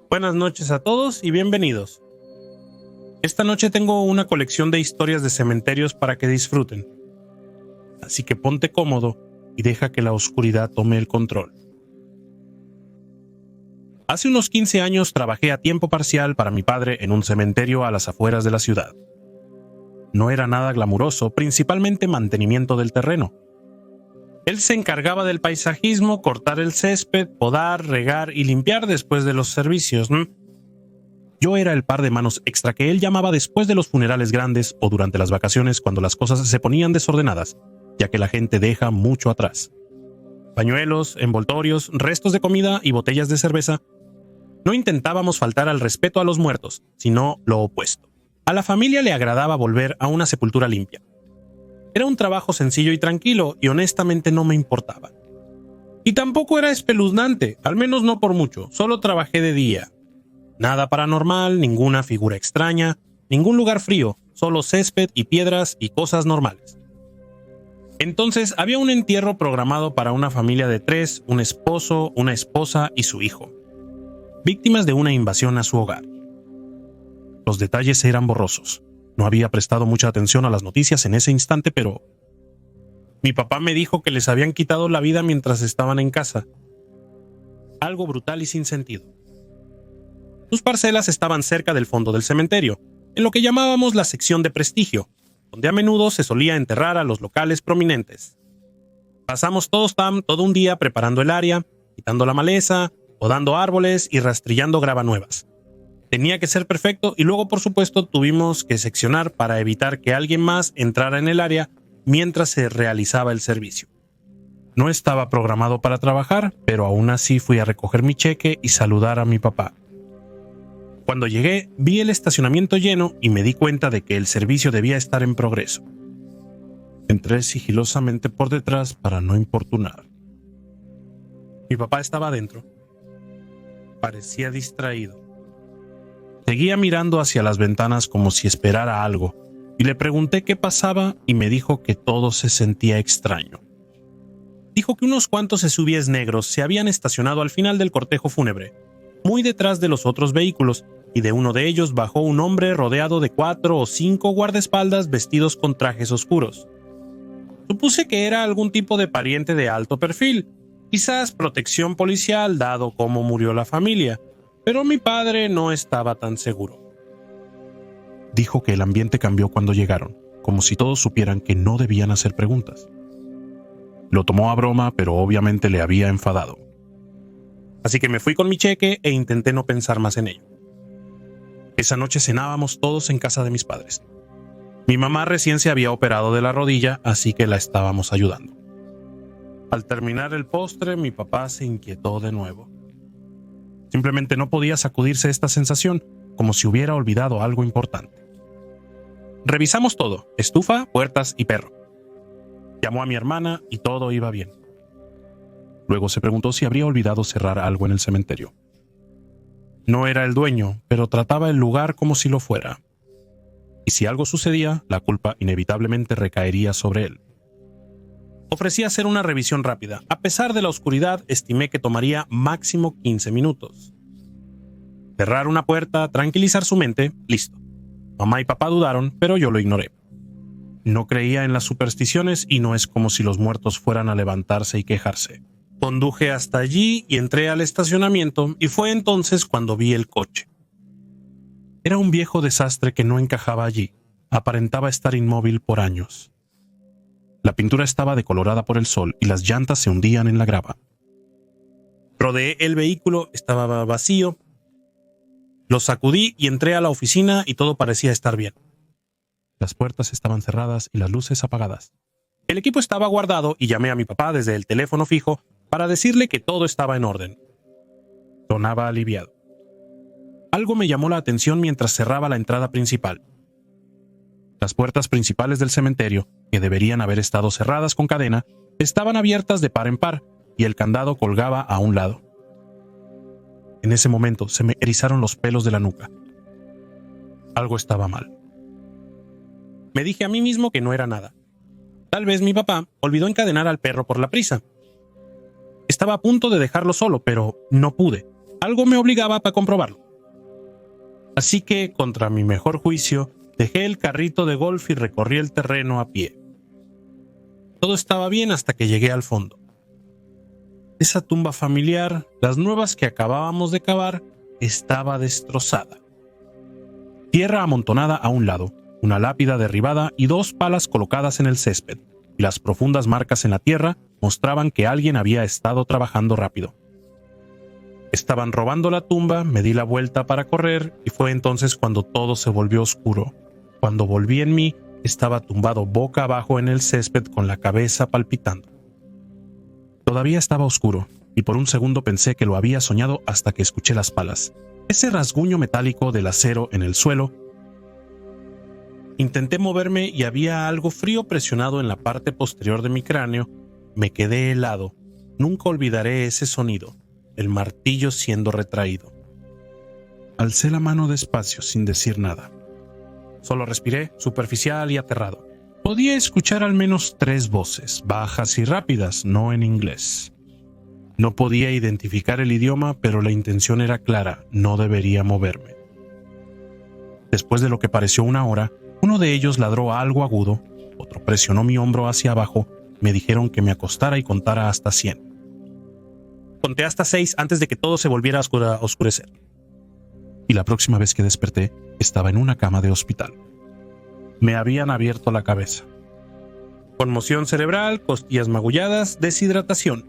Buenas noches a todos y bienvenidos. Esta noche tengo una colección de historias de cementerios para que disfruten. Así que ponte cómodo y deja que la oscuridad tome el control. Hace unos 15 años trabajé a tiempo parcial para mi padre en un cementerio a las afueras de la ciudad. No era nada glamuroso, principalmente mantenimiento del terreno. Él se encargaba del paisajismo, cortar el césped, podar, regar y limpiar después de los servicios. Yo era el par de manos extra que él llamaba después de los funerales grandes o durante las vacaciones cuando las cosas se ponían desordenadas, ya que la gente deja mucho atrás. Pañuelos, envoltorios, restos de comida y botellas de cerveza. No intentábamos faltar al respeto a los muertos, sino lo opuesto. A la familia le agradaba volver a una sepultura limpia. Era un trabajo sencillo y tranquilo, y honestamente no me importaba. Y tampoco era espeluznante, al menos no por mucho, solo trabajé de día. Nada paranormal, ninguna figura extraña, ningún lugar frío, solo césped y piedras y cosas normales. Entonces había un entierro programado para una familia de 3, un esposo, una esposa y su hijo, víctimas de una invasión a su hogar. Los detalles eran borrosos. No había prestado mucha atención a las noticias en ese instante, pero mi papá me dijo que les habían quitado la vida mientras estaban en casa. Algo brutal y sin sentido. Sus parcelas estaban cerca del fondo del cementerio, en lo que llamábamos la sección de prestigio, donde a menudo se solía enterrar a los locales prominentes. Pasamos todo un día preparando el área, quitando la maleza, podando árboles y rastrillando grava nuevas. Tenía que ser perfecto y luego, por supuesto, tuvimos que seccionar para evitar que alguien más entrara en el área mientras se realizaba el servicio. No estaba programado para trabajar, pero aún así fui a recoger mi cheque y saludar a mi papá. Cuando llegué, vi el estacionamiento lleno y me di cuenta de que el servicio debía estar en progreso. Entré sigilosamente por detrás para no importunar. Mi papá estaba adentro. Parecía distraído. Seguía mirando hacia las ventanas como si esperara algo, y le pregunté qué pasaba y me dijo que todo se sentía extraño. Dijo que unos cuantos SUVs negros se habían estacionado al final del cortejo fúnebre, muy detrás de los otros vehículos, y de uno de ellos bajó un hombre rodeado de 4 o 5 guardaespaldas vestidos con trajes oscuros. Supuse que era algún tipo de pariente de alto perfil, quizás protección policial dado cómo murió la familia, pero mi padre no estaba tan seguro. Dijo que el ambiente cambió cuando llegaron, como si todos supieran que no debían hacer preguntas. Lo tomó a broma, pero obviamente le había enfadado. Así que me fui con mi cheque e intenté no pensar más en ello. Esa noche cenábamos todos en casa de mis padres. Mi mamá recién se había operado de la rodilla, así que la estábamos ayudando. Al terminar el postre, mi papá se inquietó de nuevo. Simplemente no podía sacudirse esta sensación, como si hubiera olvidado algo importante. Revisamos todo, estufa, puertas y perro. Llamó a mi hermana y todo iba bien. Luego se preguntó si habría olvidado cerrar algo en el cementerio. No era el dueño, pero trataba el lugar como si lo fuera. Y si algo sucedía, la culpa inevitablemente recaería sobre él. Ofrecí hacer una revisión rápida. A pesar de la oscuridad, estimé que tomaría máximo 15 minutos. Cerrar una puerta, tranquilizar su mente, listo. Mamá y papá dudaron, pero yo lo ignoré. No creía en las supersticiones y no es como si los muertos fueran a levantarse y quejarse. Conduje hasta allí y entré al estacionamiento y fue entonces cuando vi el coche. Era un viejo desastre que no encajaba allí. Aparentaba estar inmóvil por años. La pintura estaba decolorada por el sol y las llantas se hundían en la grava. Rodeé el vehículo, estaba vacío. Lo sacudí y entré a la oficina y todo parecía estar bien. Las puertas estaban cerradas y las luces apagadas. El equipo estaba guardado y llamé a mi papá desde el teléfono fijo para decirle que todo estaba en orden. Sonaba aliviado. Algo me llamó la atención mientras cerraba la entrada principal. Las puertas principales del cementerio, que deberían haber estado cerradas con cadena, estaban abiertas de par en par y el candado colgaba a un lado. En ese momento se me erizaron los pelos de la nuca. Algo estaba mal. Me dije a mí mismo que no era nada. Tal vez mi papá olvidó encadenar al perro por la prisa. Estaba a punto de dejarlo solo, pero no pude. Algo me obligaba para comprobarlo. Así que, contra mi mejor juicio, dejé el carrito de golf y recorrí el terreno a pie. Todo estaba bien hasta que llegué al fondo. Esa tumba familiar, las nuevas que acabábamos de cavar, estaba destrozada. Tierra amontonada a un lado, una lápida derribada y 2 palas colocadas en el césped, y las profundas marcas en la tierra mostraban que alguien había estado trabajando rápido. Estaban robando la tumba, me di la vuelta para correr y fue entonces cuando todo se volvió oscuro. Cuando volví en mí, estaba tumbado boca abajo en el césped con la cabeza palpitando. Todavía estaba oscuro, y por un segundo pensé que lo había soñado hasta que escuché las palas. Ese rasguño metálico del acero en el suelo. Intenté moverme y había algo frío presionado en la parte posterior de mi cráneo. Me quedé helado. Nunca olvidaré ese sonido, el martillo siendo retraído. Alcé la mano despacio sin decir nada. Solo respiré, superficial y aterrado. Podía escuchar al menos 3 voces, bajas y rápidas, no en inglés. No podía identificar el idioma, pero la intención era clara, no debería moverme. Después de lo que pareció una hora, uno de ellos ladró algo agudo, otro presionó mi hombro hacia abajo, me dijeron que me acostara y contara hasta 100. Conté hasta 6 antes de que todo se volviera a oscurecer. Y la próxima vez que desperté, estaba en una cama de hospital. Me habían abierto la cabeza. Conmoción cerebral, costillas magulladas, deshidratación.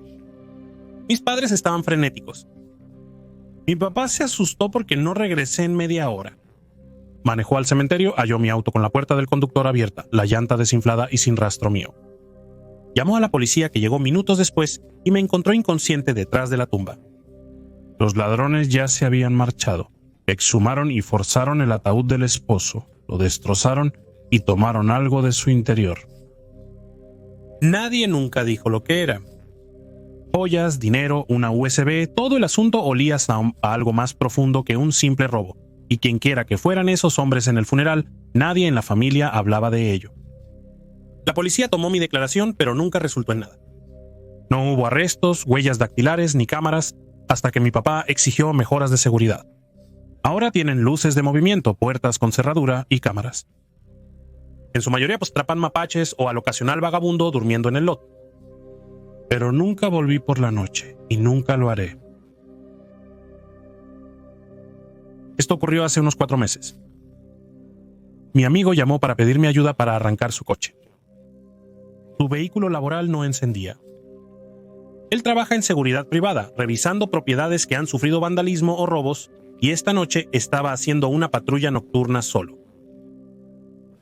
Mis padres estaban frenéticos. Mi papá se asustó porque no regresé en media hora. Manejó al cementerio, halló mi auto con la puerta del conductor abierta, la llanta desinflada y sin rastro mío. Llamó a la policía que llegó minutos después y me encontró inconsciente detrás de la tumba. Los ladrones ya se habían marchado. Exhumaron y forzaron el ataúd del esposo, lo destrozaron y tomaron algo de su interior. Nadie nunca dijo lo que era. Joyas, dinero, una USB, todo el asunto olía a algo más profundo que un simple robo, y quienquiera que fueran esos hombres en el funeral, nadie en la familia hablaba de ello. La policía tomó mi declaración, pero nunca resultó en nada. No hubo arrestos, huellas dactilares ni cámaras, hasta que mi papá exigió mejoras de seguridad. Ahora tienen luces de movimiento, puertas con cerradura y cámaras. En su mayoría atrapan mapaches o al ocasional vagabundo durmiendo en el lot. Pero nunca volví por la noche y nunca lo haré. Esto ocurrió hace unos 4 meses. Mi amigo llamó para pedirme ayuda para arrancar su coche. Su vehículo laboral no encendía. Él trabaja en seguridad privada, revisando propiedades que han sufrido vandalismo o robos, y esta noche estaba haciendo una patrulla nocturna solo.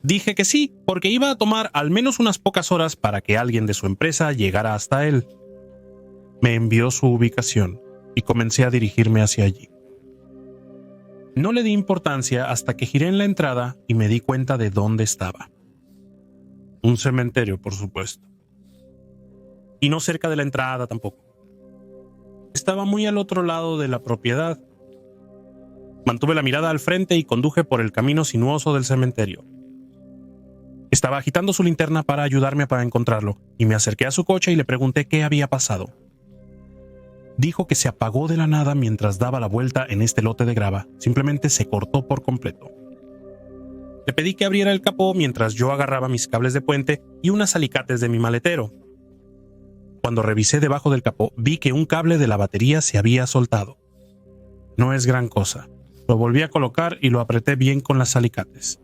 Dije que sí, porque iba a tomar al menos unas pocas horas para que alguien de su empresa llegara hasta él. Me envió su ubicación y comencé a dirigirme hacia allí. No le di importancia hasta que giré en la entrada y me di cuenta de dónde estaba. Un cementerio, por supuesto. Y no cerca de la entrada tampoco. Estaba muy al otro lado de la propiedad. Mantuve la mirada al frente y conduje por el camino sinuoso del cementerio. Estaba agitando su linterna para ayudarme para encontrarlo, y me acerqué a su coche y le pregunté qué había pasado. Dijo que se apagó de la nada mientras daba la vuelta en este lote de grava. Simplemente se cortó por completo. Le pedí que abriera el capó mientras yo agarraba mis cables de puente y unas alicates de mi maletero. Cuando revisé debajo del capó, vi que un cable de la batería se había soltado. No es gran cosa. Lo volví a colocar y lo apreté bien con las alicates.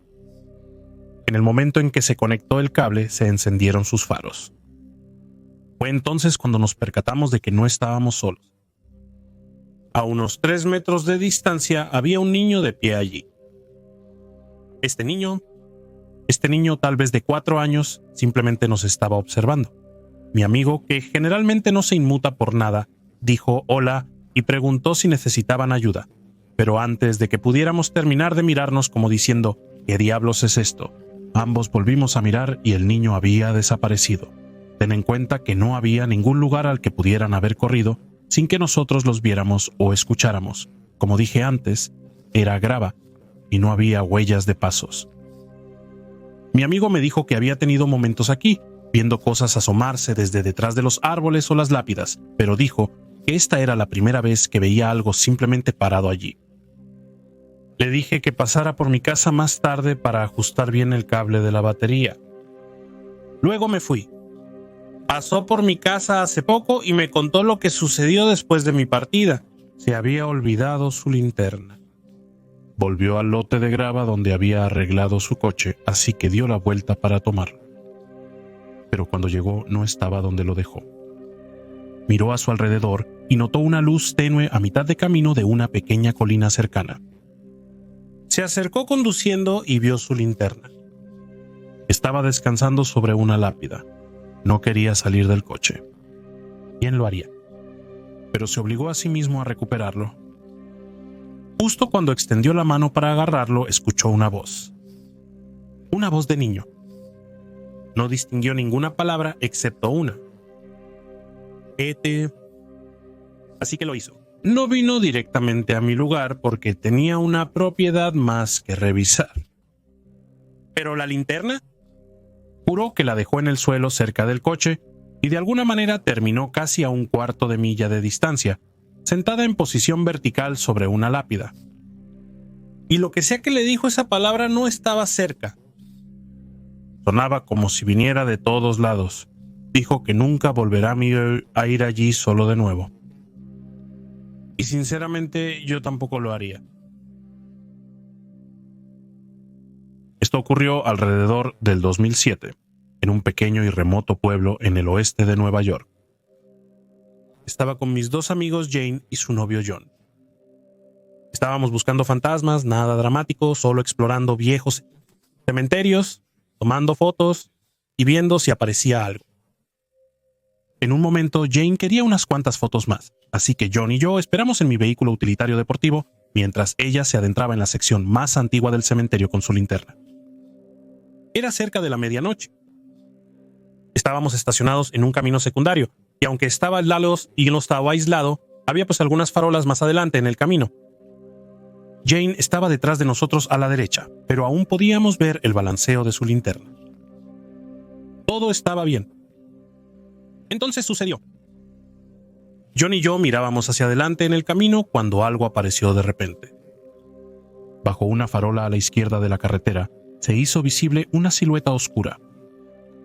En el momento en que se conectó el cable, se encendieron sus faros. Fue entonces cuando nos percatamos de que no estábamos solos. A unos 3 metros de distancia había un niño de pie allí. Este niño tal vez de 4 años, simplemente nos estaba observando. Mi amigo, que generalmente no se inmuta por nada, dijo hola y preguntó si necesitaban ayuda. Pero antes de que pudiéramos terminar de mirarnos como diciendo, ¿qué diablos es esto?, ambos volvimos a mirar y el niño había desaparecido. Ten en cuenta que no había ningún lugar al que pudieran haber corrido sin que nosotros los viéramos o escucháramos. Como dije antes, era grava y no había huellas de pasos. Mi amigo me dijo que había tenido momentos aquí, viendo cosas asomarse desde detrás de los árboles o las lápidas, pero dijo que esta era la primera vez que veía algo simplemente parado allí. Le dije que pasara por mi casa más tarde para ajustar bien el cable de la batería. Luego me fui. Pasó por mi casa hace poco y me contó lo que sucedió después de mi partida. Se había olvidado su linterna. Volvió al lote de grava donde había arreglado su coche, así que dio la vuelta para tomarlo. Pero cuando llegó no estaba donde lo dejó. Miró a su alrededor y notó una luz tenue a mitad de camino de una pequeña colina cercana. Se acercó conduciendo y vio su linterna. Estaba descansando sobre una lápida. No quería salir del coche. ¿Quién lo haría? Pero se obligó a sí mismo a recuperarlo. Justo cuando extendió la mano para agarrarlo, escuchó una voz. Una voz de niño. No distinguió ninguna palabra excepto una. Así que lo hizo. No vino directamente a mi lugar porque tenía una propiedad más que revisar. ¿Pero la linterna? Juró que la dejó en el suelo cerca del coche y de alguna manera terminó casi a un cuarto de milla de distancia, sentada en posición vertical sobre una lápida. Y lo que sea que le dijo esa palabra no estaba cerca. Sonaba como si viniera de todos lados. Dijo que nunca volverá a ir allí solo de nuevo. Y sinceramente yo tampoco lo haría. Esto ocurrió alrededor del 2007, en un pequeño y remoto pueblo en el oeste de Nueva York. Estaba con mis dos amigos Jane y su novio John. Estábamos buscando fantasmas, nada dramático, solo explorando viejos cementerios, tomando fotos y viendo si aparecía algo. En un momento Jane quería unas cuantas fotos más, así que John y yo esperamos en mi vehículo utilitario deportivo mientras ella se adentraba en la sección más antigua del cementerio con su linterna. Era cerca de la medianoche. Estábamos estacionados en un camino secundario, y aunque estaba lejos y no estaba aislado, había pues algunas farolas más adelante en el camino. Jane estaba detrás de nosotros a la derecha, pero aún podíamos ver el balanceo de su linterna. Todo estaba bien. Entonces sucedió. John y yo mirábamos hacia adelante en el camino cuando algo apareció de repente. Bajo una farola a la izquierda de la carretera, se hizo visible una silueta oscura.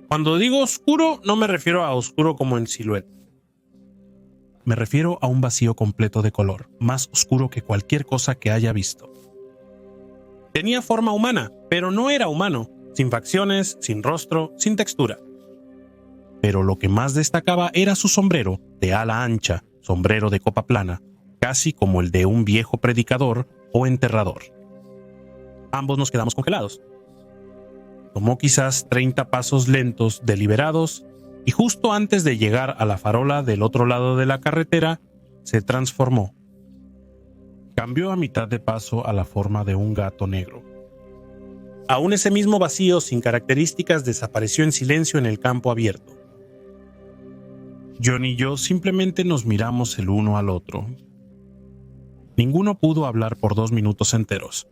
Cuando digo oscuro, no me refiero a oscuro como en silueta. Me refiero a un vacío completo de color, más oscuro que cualquier cosa que haya visto. Tenía forma humana, pero no era humano, sin facciones, sin rostro, sin textura. Pero lo que más destacaba era su sombrero, de ala ancha, sombrero de copa plana, casi como el de un viejo predicador o enterrador. Ambos nos quedamos congelados. Tomó quizás 30 pasos lentos, deliberados, y justo antes de llegar a la farola del otro lado de la carretera, se transformó. Cambió a mitad de paso a la forma de un gato negro. Aún ese mismo vacío sin características desapareció en silencio en el campo abierto. John y yo simplemente nos miramos el uno al otro. Ninguno pudo hablar por 2 minutos enteros.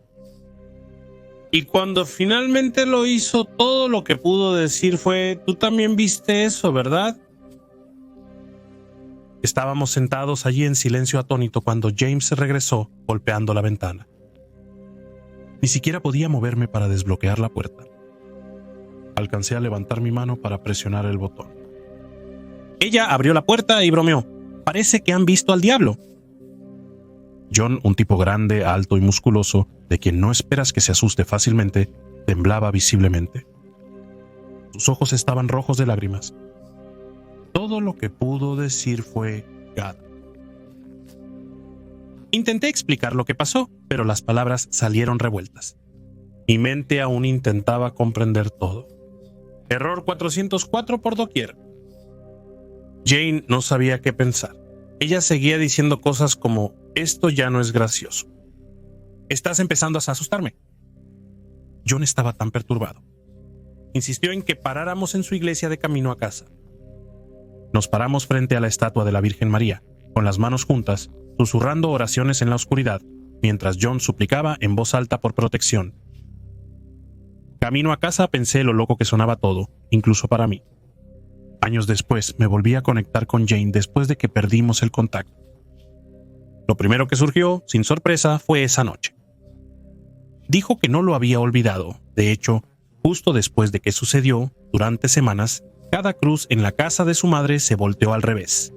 Y cuando finalmente lo hizo, todo lo que pudo decir fue: «Tú también viste eso, ¿verdad?». Estábamos sentados allí en silencio atónito cuando James regresó, golpeando la ventana. Ni siquiera podía moverme para desbloquear la puerta. Alcancé a levantar mi mano para presionar el botón. Ella abrió la puerta y bromeó: «Parece que han visto al diablo». John, un tipo grande, alto y musculoso, de quien no esperas que se asuste fácilmente, temblaba visiblemente. Sus ojos estaban rojos de lágrimas. Todo lo que pudo decir fue «God». Intenté explicar lo que pasó, pero las palabras salieron revueltas. Mi mente aún intentaba comprender todo. Error 404 por doquier. Jane no sabía qué pensar. Ella seguía diciendo cosas como: «Esto ya no es gracioso. Estás empezando a asustarme». John estaba tan perturbado. Insistió en que paráramos en su iglesia de camino a casa. Nos paramos frente a la estatua de la Virgen María, con las manos juntas, susurrando oraciones en la oscuridad, mientras John suplicaba en voz alta por protección. Camino a casa pensé lo loco que sonaba todo, incluso para mí. Años después me volví a conectar con Jane después de que perdimos el contacto. Lo primero que surgió, sin sorpresa, fue esa noche. Dijo que no lo había olvidado. De hecho, justo después de que sucedió, durante semanas, cada cruz en la casa de su madre se volteó al revés.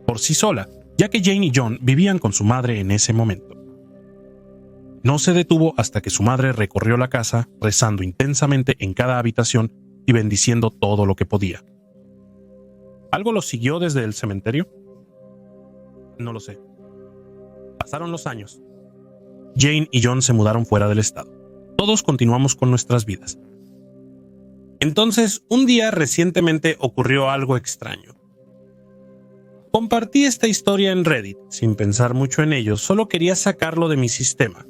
Por sí sola, ya que Jane y John vivían con su madre en ese momento. No se detuvo hasta que su madre recorrió la casa, rezando intensamente en cada habitación y bendiciendo todo lo que podía. ¿Algo lo siguió desde el cementerio? No lo sé. Pasaron los años. Jane y John se mudaron fuera del estado. Todos continuamos con nuestras vidas. Entonces, un día recientemente ocurrió algo extraño. Compartí esta historia en Reddit, sin pensar mucho en ello, solo quería sacarlo de mi sistema.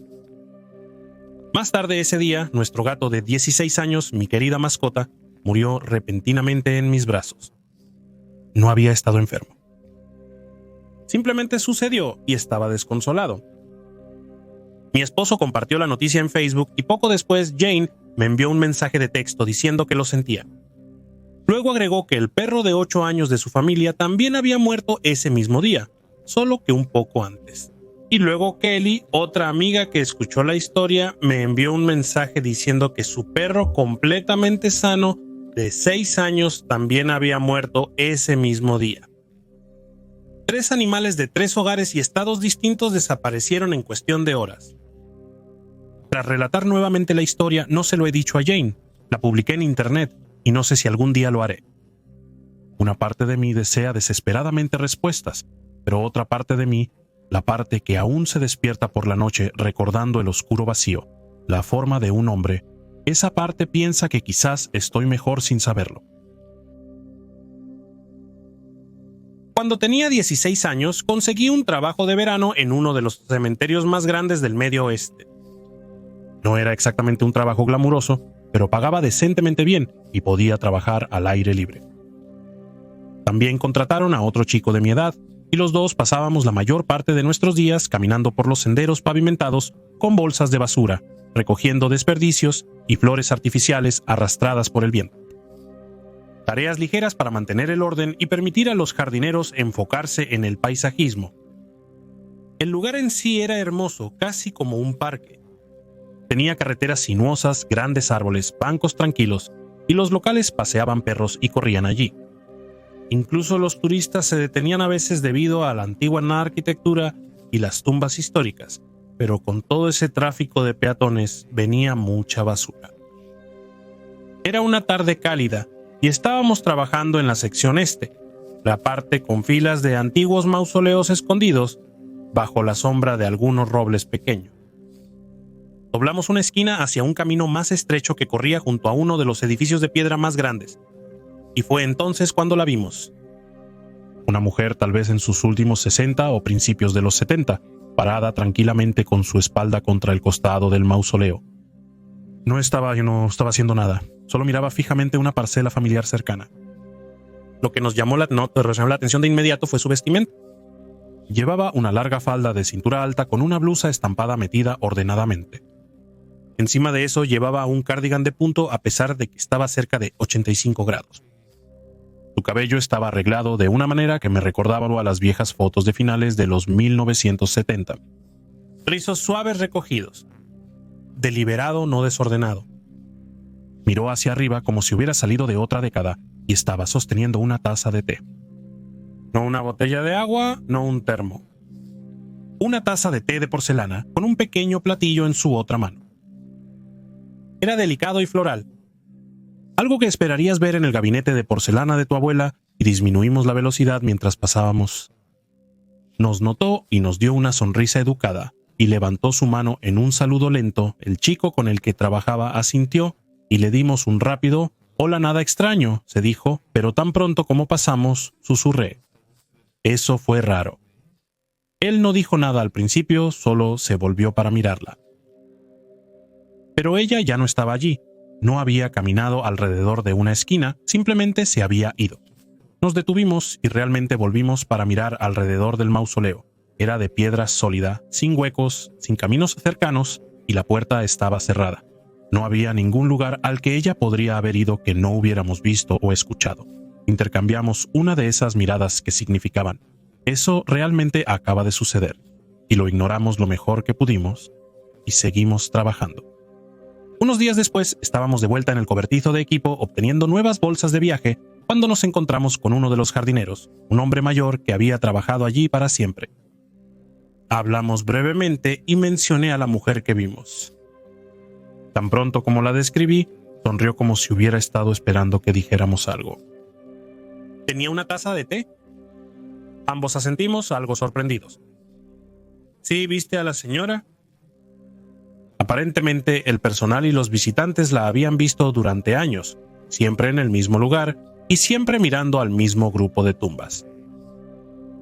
Más tarde ese día, nuestro gato de 16 años, mi querida mascota, murió repentinamente en mis brazos. No había estado enfermo. Simplemente sucedió y estaba desconsolado. Mi esposo compartió la noticia en Facebook y poco después Jane me envió un mensaje de texto diciendo que lo sentía. Luego agregó que el perro de 8 años de su familia también había muerto ese mismo día, solo que un poco antes. Y luego Kelly, otra amiga que escuchó la historia, me envió un mensaje diciendo que su perro completamente sano de 6 años también había muerto ese mismo día. 3 animales de 3 hogares y estados distintos desaparecieron en cuestión de horas. Tras relatar nuevamente la historia, no se lo he dicho a Jane. La publiqué en internet y no sé si algún día lo haré. Una parte de mí desea desesperadamente respuestas, pero otra parte de mí, la parte que aún se despierta por la noche recordando el oscuro vacío, la forma de un hombre, esa parte piensa que quizás estoy mejor sin saberlo. Cuando tenía 16 años, conseguí un trabajo de verano en uno de los cementerios más grandes del Medio Oeste. No era exactamente un trabajo glamuroso, pero pagaba decentemente bien y podía trabajar al aire libre. También contrataron a otro chico de mi edad, y los dos pasábamos la mayor parte de nuestros días caminando por los senderos pavimentados con bolsas de basura, recogiendo desperdicios y flores artificiales arrastradas por el viento. Tareas ligeras para mantener el orden y permitir a los jardineros enfocarse en el paisajismo. El lugar en sí era hermoso, casi como un parque. Tenía carreteras sinuosas, grandes árboles, bancos tranquilos, y los locales paseaban perros y corrían allí. Incluso los turistas se detenían a veces debido a la antigua arquitectura y las tumbas históricas, pero con todo ese tráfico de peatones venía mucha basura. Era una tarde cálida y estábamos trabajando en la sección este, la parte con filas de antiguos mausoleos escondidos bajo la sombra de algunos robles pequeños. Doblamos una esquina hacia un camino más estrecho que corría junto a uno de los edificios de piedra más grandes, y fue entonces cuando la vimos. Una mujer tal vez en sus últimos 60 o principios de los 70, parada tranquilamente con su espalda contra el costado del mausoleo. No estaba haciendo nada, solo miraba fijamente una parcela familiar cercana. Lo que nos llamó la atención de inmediato fue su vestimenta. Llevaba una larga falda de cintura alta con una blusa estampada metida ordenadamente. Encima de eso llevaba un cardigan de punto a pesar de que estaba cerca de 85 grados. Su cabello estaba arreglado de una manera que me recordaba a las viejas fotos de finales de los 1970. Rizos suaves recogidos. Deliberado, no desordenado. Miró hacia arriba como si hubiera salido de otra década y estaba sosteniendo una taza de té. No una botella de agua, no un termo. Una taza de té de porcelana con un pequeño platillo en su otra mano. Era delicado y floral. Algo que esperarías ver en el gabinete de porcelana de tu abuela, y disminuimos la velocidad mientras pasábamos. Nos notó y nos dio una sonrisa educada, y levantó su mano en un saludo lento. El chico con el que trabajaba asintió, y le dimos un rápido «Hola, nada extraño», se dijo, pero tan pronto como pasamos, susurré. Eso fue raro. Él no dijo nada al principio, solo se volvió para mirarla. Pero ella ya no estaba allí. No había caminado alrededor de una esquina, simplemente se había ido. Nos detuvimos y realmente volvimos para mirar alrededor del mausoleo. Era de piedra sólida, sin huecos, sin caminos cercanos, y la puerta estaba cerrada. No había ningún lugar al que ella podría haber ido que no hubiéramos visto o escuchado. Intercambiamos una de esas miradas que significaban: eso realmente acaba de suceder, y lo ignoramos lo mejor que pudimos, y seguimos trabajando. Unos días después estábamos de vuelta en el cobertizo de equipo obteniendo nuevas bolsas de viaje cuando nos encontramos con uno de los jardineros, un hombre mayor que había trabajado allí para siempre. Hablamos brevemente y mencioné a la mujer que vimos. Tan pronto como la describí, sonrió como si hubiera estado esperando que dijéramos algo. ¿Tenía una taza de té? Ambos asentimos, algo sorprendidos. ¿Sí viste a la señora? Aparentemente, el personal y los visitantes la habían visto durante años, siempre en el mismo lugar y siempre mirando al mismo grupo de tumbas.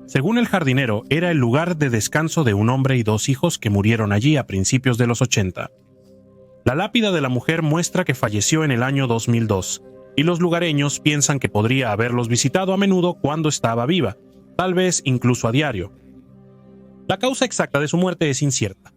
Según el jardinero, era el lugar de descanso de un hombre y dos hijos que murieron allí a principios de los 80. La lápida de la mujer muestra que falleció en el año 2002, y los lugareños piensan que podría haberlos visitado a menudo cuando estaba viva, tal vez incluso a diario. La causa exacta de su muerte es incierta,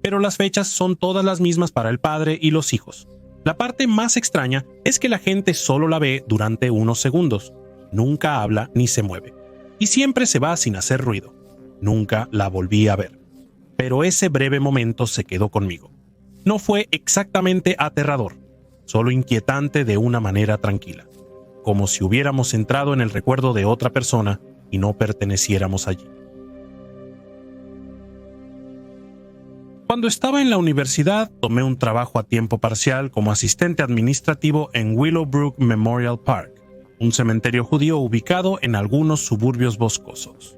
pero las fechas son todas las mismas para el padre y los hijos. La parte más extraña es que la gente solo la ve durante unos segundos, nunca habla ni se mueve, y siempre se va sin hacer ruido. Nunca la volví a ver, pero ese breve momento se quedó conmigo. No fue exactamente aterrador, solo inquietante de una manera tranquila, como si hubiéramos entrado en el recuerdo de otra persona y no perteneciéramos allí. Cuando estaba en la universidad, tomé un trabajo a tiempo parcial como asistente administrativo en Willowbrook Memorial Park, un cementerio judío ubicado en algunos suburbios boscosos.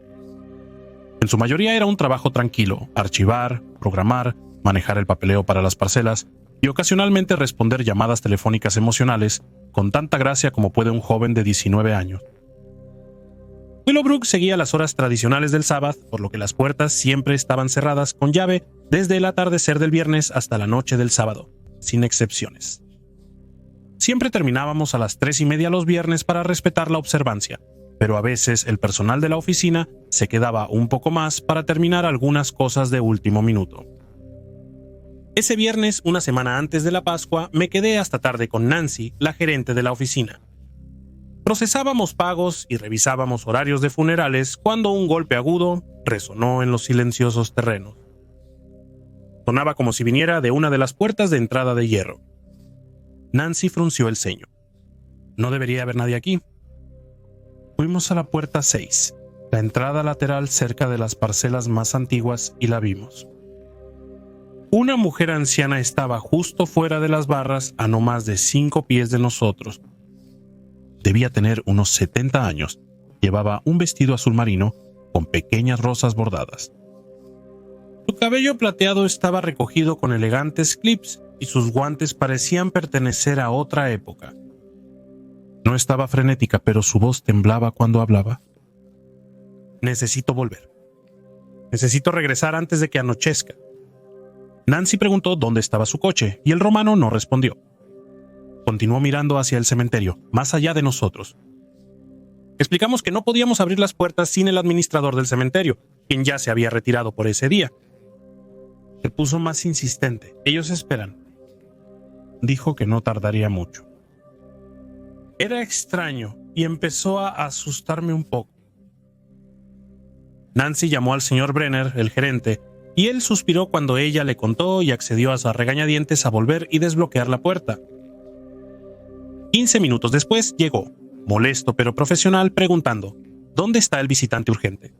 En su mayoría era un trabajo tranquilo: archivar, programar, manejar el papeleo para las parcelas y ocasionalmente responder llamadas telefónicas emocionales con tanta gracia como puede un joven de 19 años. Willowbrook seguía las horas tradicionales del sábado, por lo que las puertas siempre estaban cerradas con llave desde el atardecer del viernes hasta la noche del sábado, sin excepciones. Siempre terminábamos a las 3:30 los viernes para respetar la observancia, pero a veces el personal de la oficina se quedaba un poco más para terminar algunas cosas de último minuto. Ese viernes, una semana antes de la Pascua, me quedé hasta tarde con Nancy, la gerente de la oficina. Procesábamos pagos y revisábamos horarios de funerales cuando un golpe agudo resonó en los silenciosos terrenos. Sonaba como si viniera de una de las puertas de entrada de hierro. Nancy frunció el ceño. No debería haber nadie aquí. Fuimos a la puerta 6, la entrada lateral cerca de las parcelas más antiguas, y la vimos. Una mujer anciana estaba justo fuera de las barras, a no más de 5 pies de nosotros. Debía tener unos 70 años. Llevaba un vestido azul marino con pequeñas rosas bordadas. Su cabello plateado estaba recogido con elegantes clips y sus guantes parecían pertenecer a otra época. No estaba frenética, pero su voz temblaba cuando hablaba. Necesito volver. Necesito regresar antes de que anochezca. Nancy preguntó dónde estaba su coche, y el romano no respondió. Continuó mirando hacia el cementerio, más allá de nosotros. Explicamos que no podíamos abrir las puertas sin el administrador del cementerio, quien ya se había retirado por ese día. Se puso más insistente. Ellos esperan. Dijo que no tardaría mucho. Era extraño y empezó a asustarme un poco. Nancy llamó al señor Brenner, el gerente, y él suspiró cuando ella le contó y accedió a regañadientes a volver y desbloquear la puerta. 15 minutos después llegó, molesto pero profesional, preguntando: ¿dónde está el visitante urgente?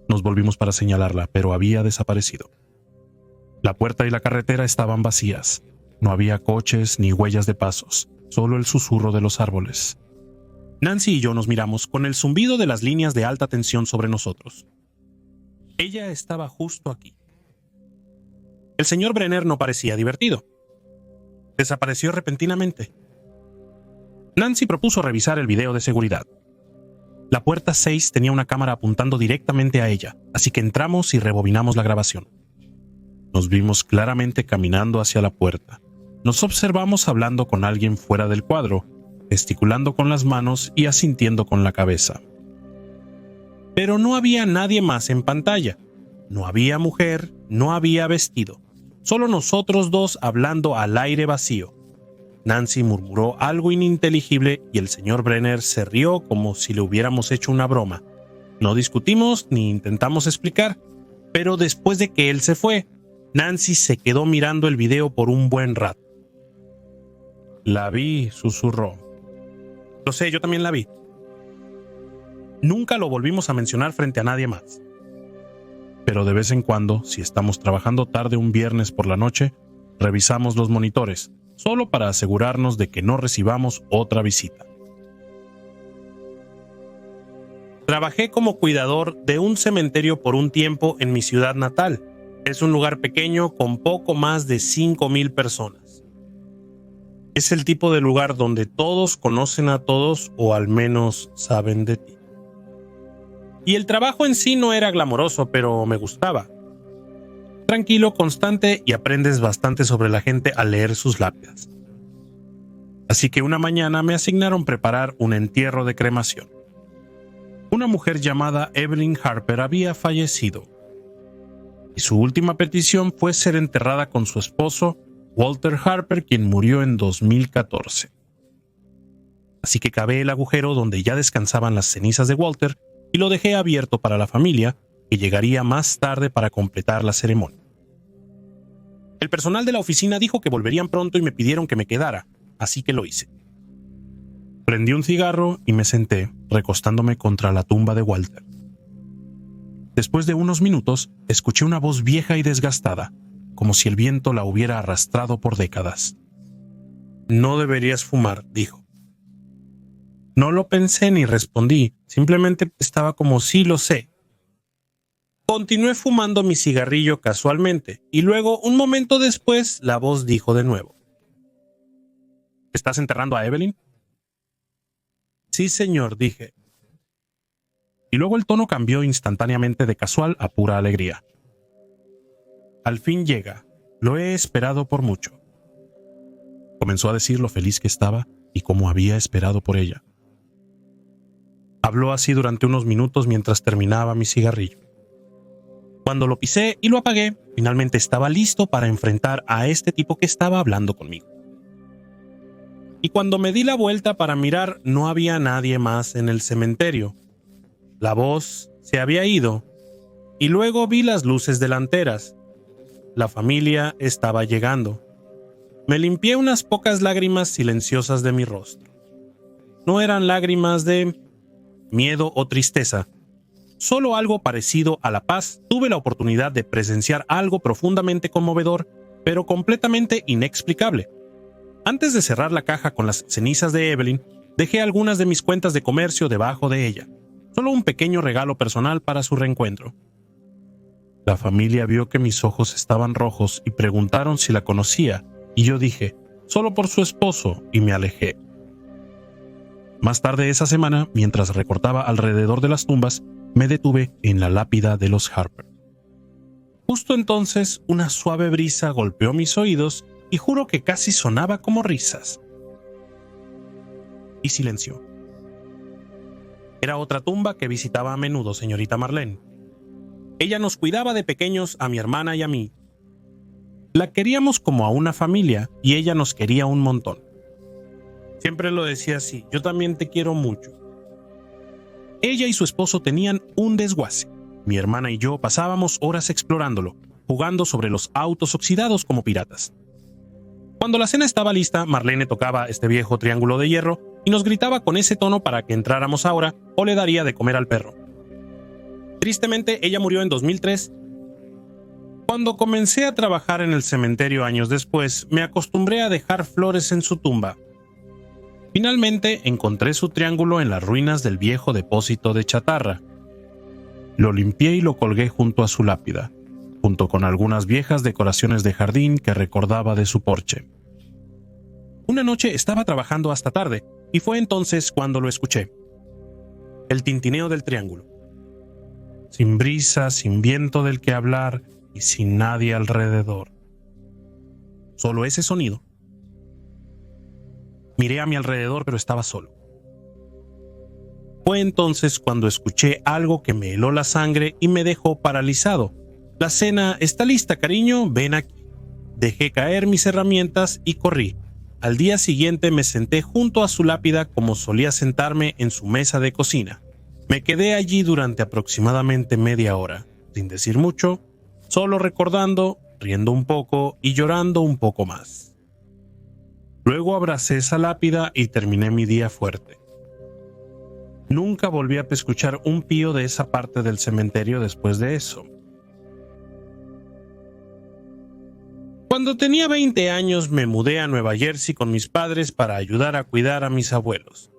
Nos volvimos para señalarla, pero había desaparecido. La puerta y la carretera estaban vacías. No había coches ni huellas de pasos, solo el susurro de los árboles. Nancy y yo nos miramos con el zumbido de las líneas de alta tensión sobre nosotros. Ella estaba justo aquí. El señor Brenner no parecía divertido. Desapareció repentinamente. Nancy propuso revisar el video de seguridad. La puerta 6 tenía una cámara apuntando directamente a ella, así que entramos y rebobinamos la grabación. Nos vimos claramente caminando hacia la puerta. Nos observamos hablando con alguien fuera del cuadro, gesticulando con las manos y asintiendo con la cabeza. Pero no había nadie más en pantalla. No había mujer, no había vestido. Solo nosotros dos hablando al aire vacío. Nancy murmuró algo ininteligible y el señor Brenner se rió como si le hubiéramos hecho una broma. No discutimos ni intentamos explicar, pero después de que él se fue, Nancy se quedó mirando el video por un buen rato. La vi, susurró. Lo sé, yo también la vi. Nunca lo volvimos a mencionar frente a nadie más. Pero de vez en cuando, si estamos trabajando tarde un viernes por la noche, revisamos los monitores, solo para asegurarnos de que no recibamos otra visita. Trabajé como cuidador de un cementerio por un tiempo en mi ciudad natal. Es un lugar pequeño con poco más de 5,000 personas. Es el tipo de lugar donde todos conocen a todos o al menos saben de ti. Y el trabajo en sí no era glamoroso, pero me gustaba. Tranquilo, constante y aprendes bastante sobre la gente al leer sus lápidas. Así que una mañana me asignaron preparar un entierro de cremación. Una mujer llamada Evelyn Harper había fallecido. Y su última petición fue ser enterrada con su esposo, Walter Harper, quien murió en 2014. Así que cavé el agujero donde ya descansaban las cenizas de Walter y lo dejé abierto para la familia, que llegaría más tarde para completar la ceremonia. El personal de la oficina dijo que volverían pronto y me pidieron que me quedara, así que lo hice. Prendí un cigarro y me senté, recostándome contra la tumba de Walter. Después de unos minutos, escuché una voz vieja y desgastada, como si el viento la hubiera arrastrado por décadas. No deberías fumar, dijo. No lo pensé ni respondí, simplemente estaba como sí lo sé. Continué fumando mi cigarrillo casualmente, y luego, un momento después, la voz dijo de nuevo. ¿Estás enterrando a Evelyn? Sí, señor, dije. Y luego el tono cambió instantáneamente de casual a pura alegría. Al fin llega. Lo he esperado por mucho. Comenzó a decir lo feliz que estaba y cómo había esperado por ella. Habló así durante unos minutos mientras terminaba mi cigarrillo. Cuando lo pisé y lo apagué, finalmente estaba listo para enfrentar a este tipo que estaba hablando conmigo. Y cuando me di la vuelta para mirar, no había nadie más en el cementerio. La voz se había ido, y luego vi las luces delanteras. La familia estaba llegando. Me limpié unas pocas lágrimas silenciosas de mi rostro. No eran lágrimas de miedo o tristeza, solo algo parecido a la paz. Tuve la oportunidad de presenciar algo profundamente conmovedor, pero completamente inexplicable. Antes de cerrar la caja con las cenizas de Evelyn, dejé algunas de mis cuentas de comercio debajo de ella, solo un pequeño regalo personal para su reencuentro. La familia vio que mis ojos estaban rojos y preguntaron si la conocía, y yo dije, solo por su esposo, y me alejé. Más tarde esa semana, mientras recortaba alrededor de las tumbas, me detuve en la lápida de los Harper. Justo entonces, una suave brisa golpeó mis oídos y juro que casi sonaba como risas. Y silenció. Era otra tumba que visitaba a menudo, señorita Marlene. Ella nos cuidaba de pequeños a mi hermana y a mí. La queríamos como a una familia y ella nos quería un montón. Siempre lo decía así, yo también te quiero mucho. Ella y su esposo tenían un desguace. Mi hermana y yo pasábamos horas explorándolo, jugando sobre los autos oxidados como piratas. Cuando la cena estaba lista, Marlene tocaba este viejo triángulo de hierro y nos gritaba con ese tono para que entráramos ahora o le daría de comer al perro. Tristemente, ella murió en 2003. Cuando comencé a trabajar en el cementerio años después, me acostumbré a dejar flores en su tumba. Finalmente encontré su triángulo en las ruinas del viejo depósito de chatarra. Lo limpié y lo colgué junto a su lápida, junto con algunas viejas decoraciones de jardín que recordaba de su porche. Una noche estaba trabajando hasta tarde, y fue entonces cuando lo escuché. El tintineo del triángulo. Sin brisa, sin viento del que hablar y sin nadie alrededor. Solo ese sonido. Miré a mi alrededor, pero estaba solo. Fue entonces cuando escuché algo que me heló la sangre y me dejó paralizado. La cena está lista, cariño, ven aquí. Dejé caer mis herramientas y corrí. al día siguiente me senté junto a su lápida como solía sentarme en su mesa de cocina. Me quedé allí durante aproximadamente media hora, sin decir mucho, solo recordando, riendo un poco y llorando un poco más. Luego abracé esa lápida y terminé mi día fuerte. Nunca volví a escuchar un pío de esa parte del cementerio después de eso. Cuando tenía 20 años me mudé a Nueva Jersey con mis padres para ayudar a cuidar a mis abuelos.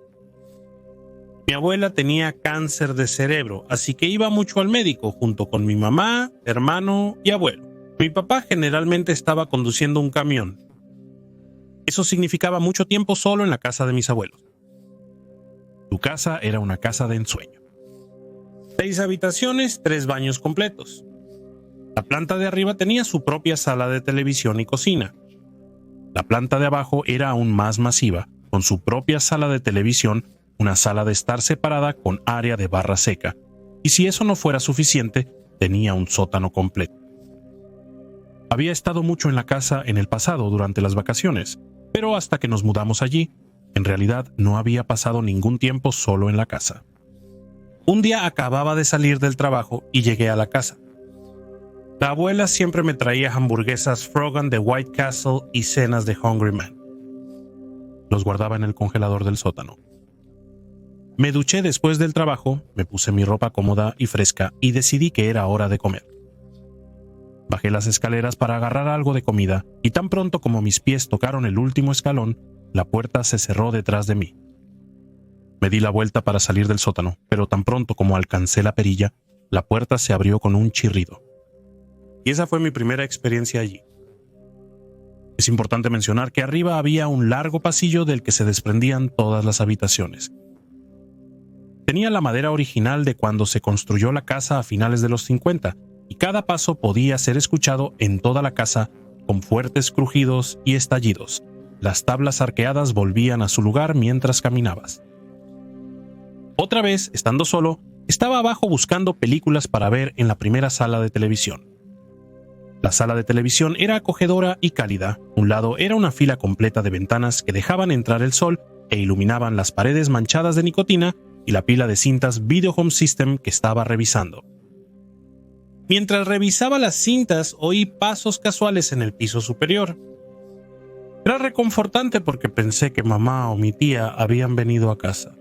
Mi abuela tenía cáncer de cerebro, así que iba mucho al médico junto con mi mamá, hermano y abuelo. Mi papá generalmente estaba conduciendo un camión. Eso significaba mucho tiempo solo en la casa de mis abuelos. Su casa era una casa de ensueño. 6 habitaciones, 3 baños completos. La planta de arriba tenía su propia sala de televisión y cocina. La planta de abajo era aún más masiva, con su propia sala de televisión, una sala de estar separada con área de barra seca, y si eso no fuera suficiente, tenía un sótano completo. Había estado mucho en la casa en el pasado durante las vacaciones, pero hasta que nos mudamos allí, en realidad no había pasado ningún tiempo solo en la casa. Un día acababa de salir del trabajo y llegué a la casa. La abuela siempre me traía hamburguesas Froggen de White Castle y cenas de Hungry Man. Los guardaba en el congelador del sótano. Me duché después del trabajo, me puse mi ropa cómoda y fresca y decidí que era hora de comer. Bajé las escaleras para agarrar algo de comida y tan pronto como mis pies tocaron el último escalón, la puerta se cerró detrás de mí. Me di la vuelta para salir del sótano, pero tan pronto como alcancé la perilla, la puerta se abrió con un chirrido. Y esa fue mi primera experiencia allí. Es importante mencionar que arriba había un largo pasillo del que se desprendían todas las habitaciones. Tenía la madera original de cuando se construyó la casa a finales de los 50, y cada paso podía ser escuchado en toda la casa con fuertes crujidos y estallidos. Las tablas arqueadas volvían a su lugar mientras caminabas. Otra vez, estando solo, estaba abajo buscando películas para ver en la primera sala de televisión. La sala de televisión era acogedora y cálida. Un lado era una fila completa de ventanas que dejaban entrar el sol e iluminaban las paredes manchadas de nicotina y la pila de cintas Video Home System que estaba revisando. Mientras revisaba las cintas, oí pasos casuales en el piso superior. Era reconfortante porque pensé que mamá o mi tía habían venido a casa.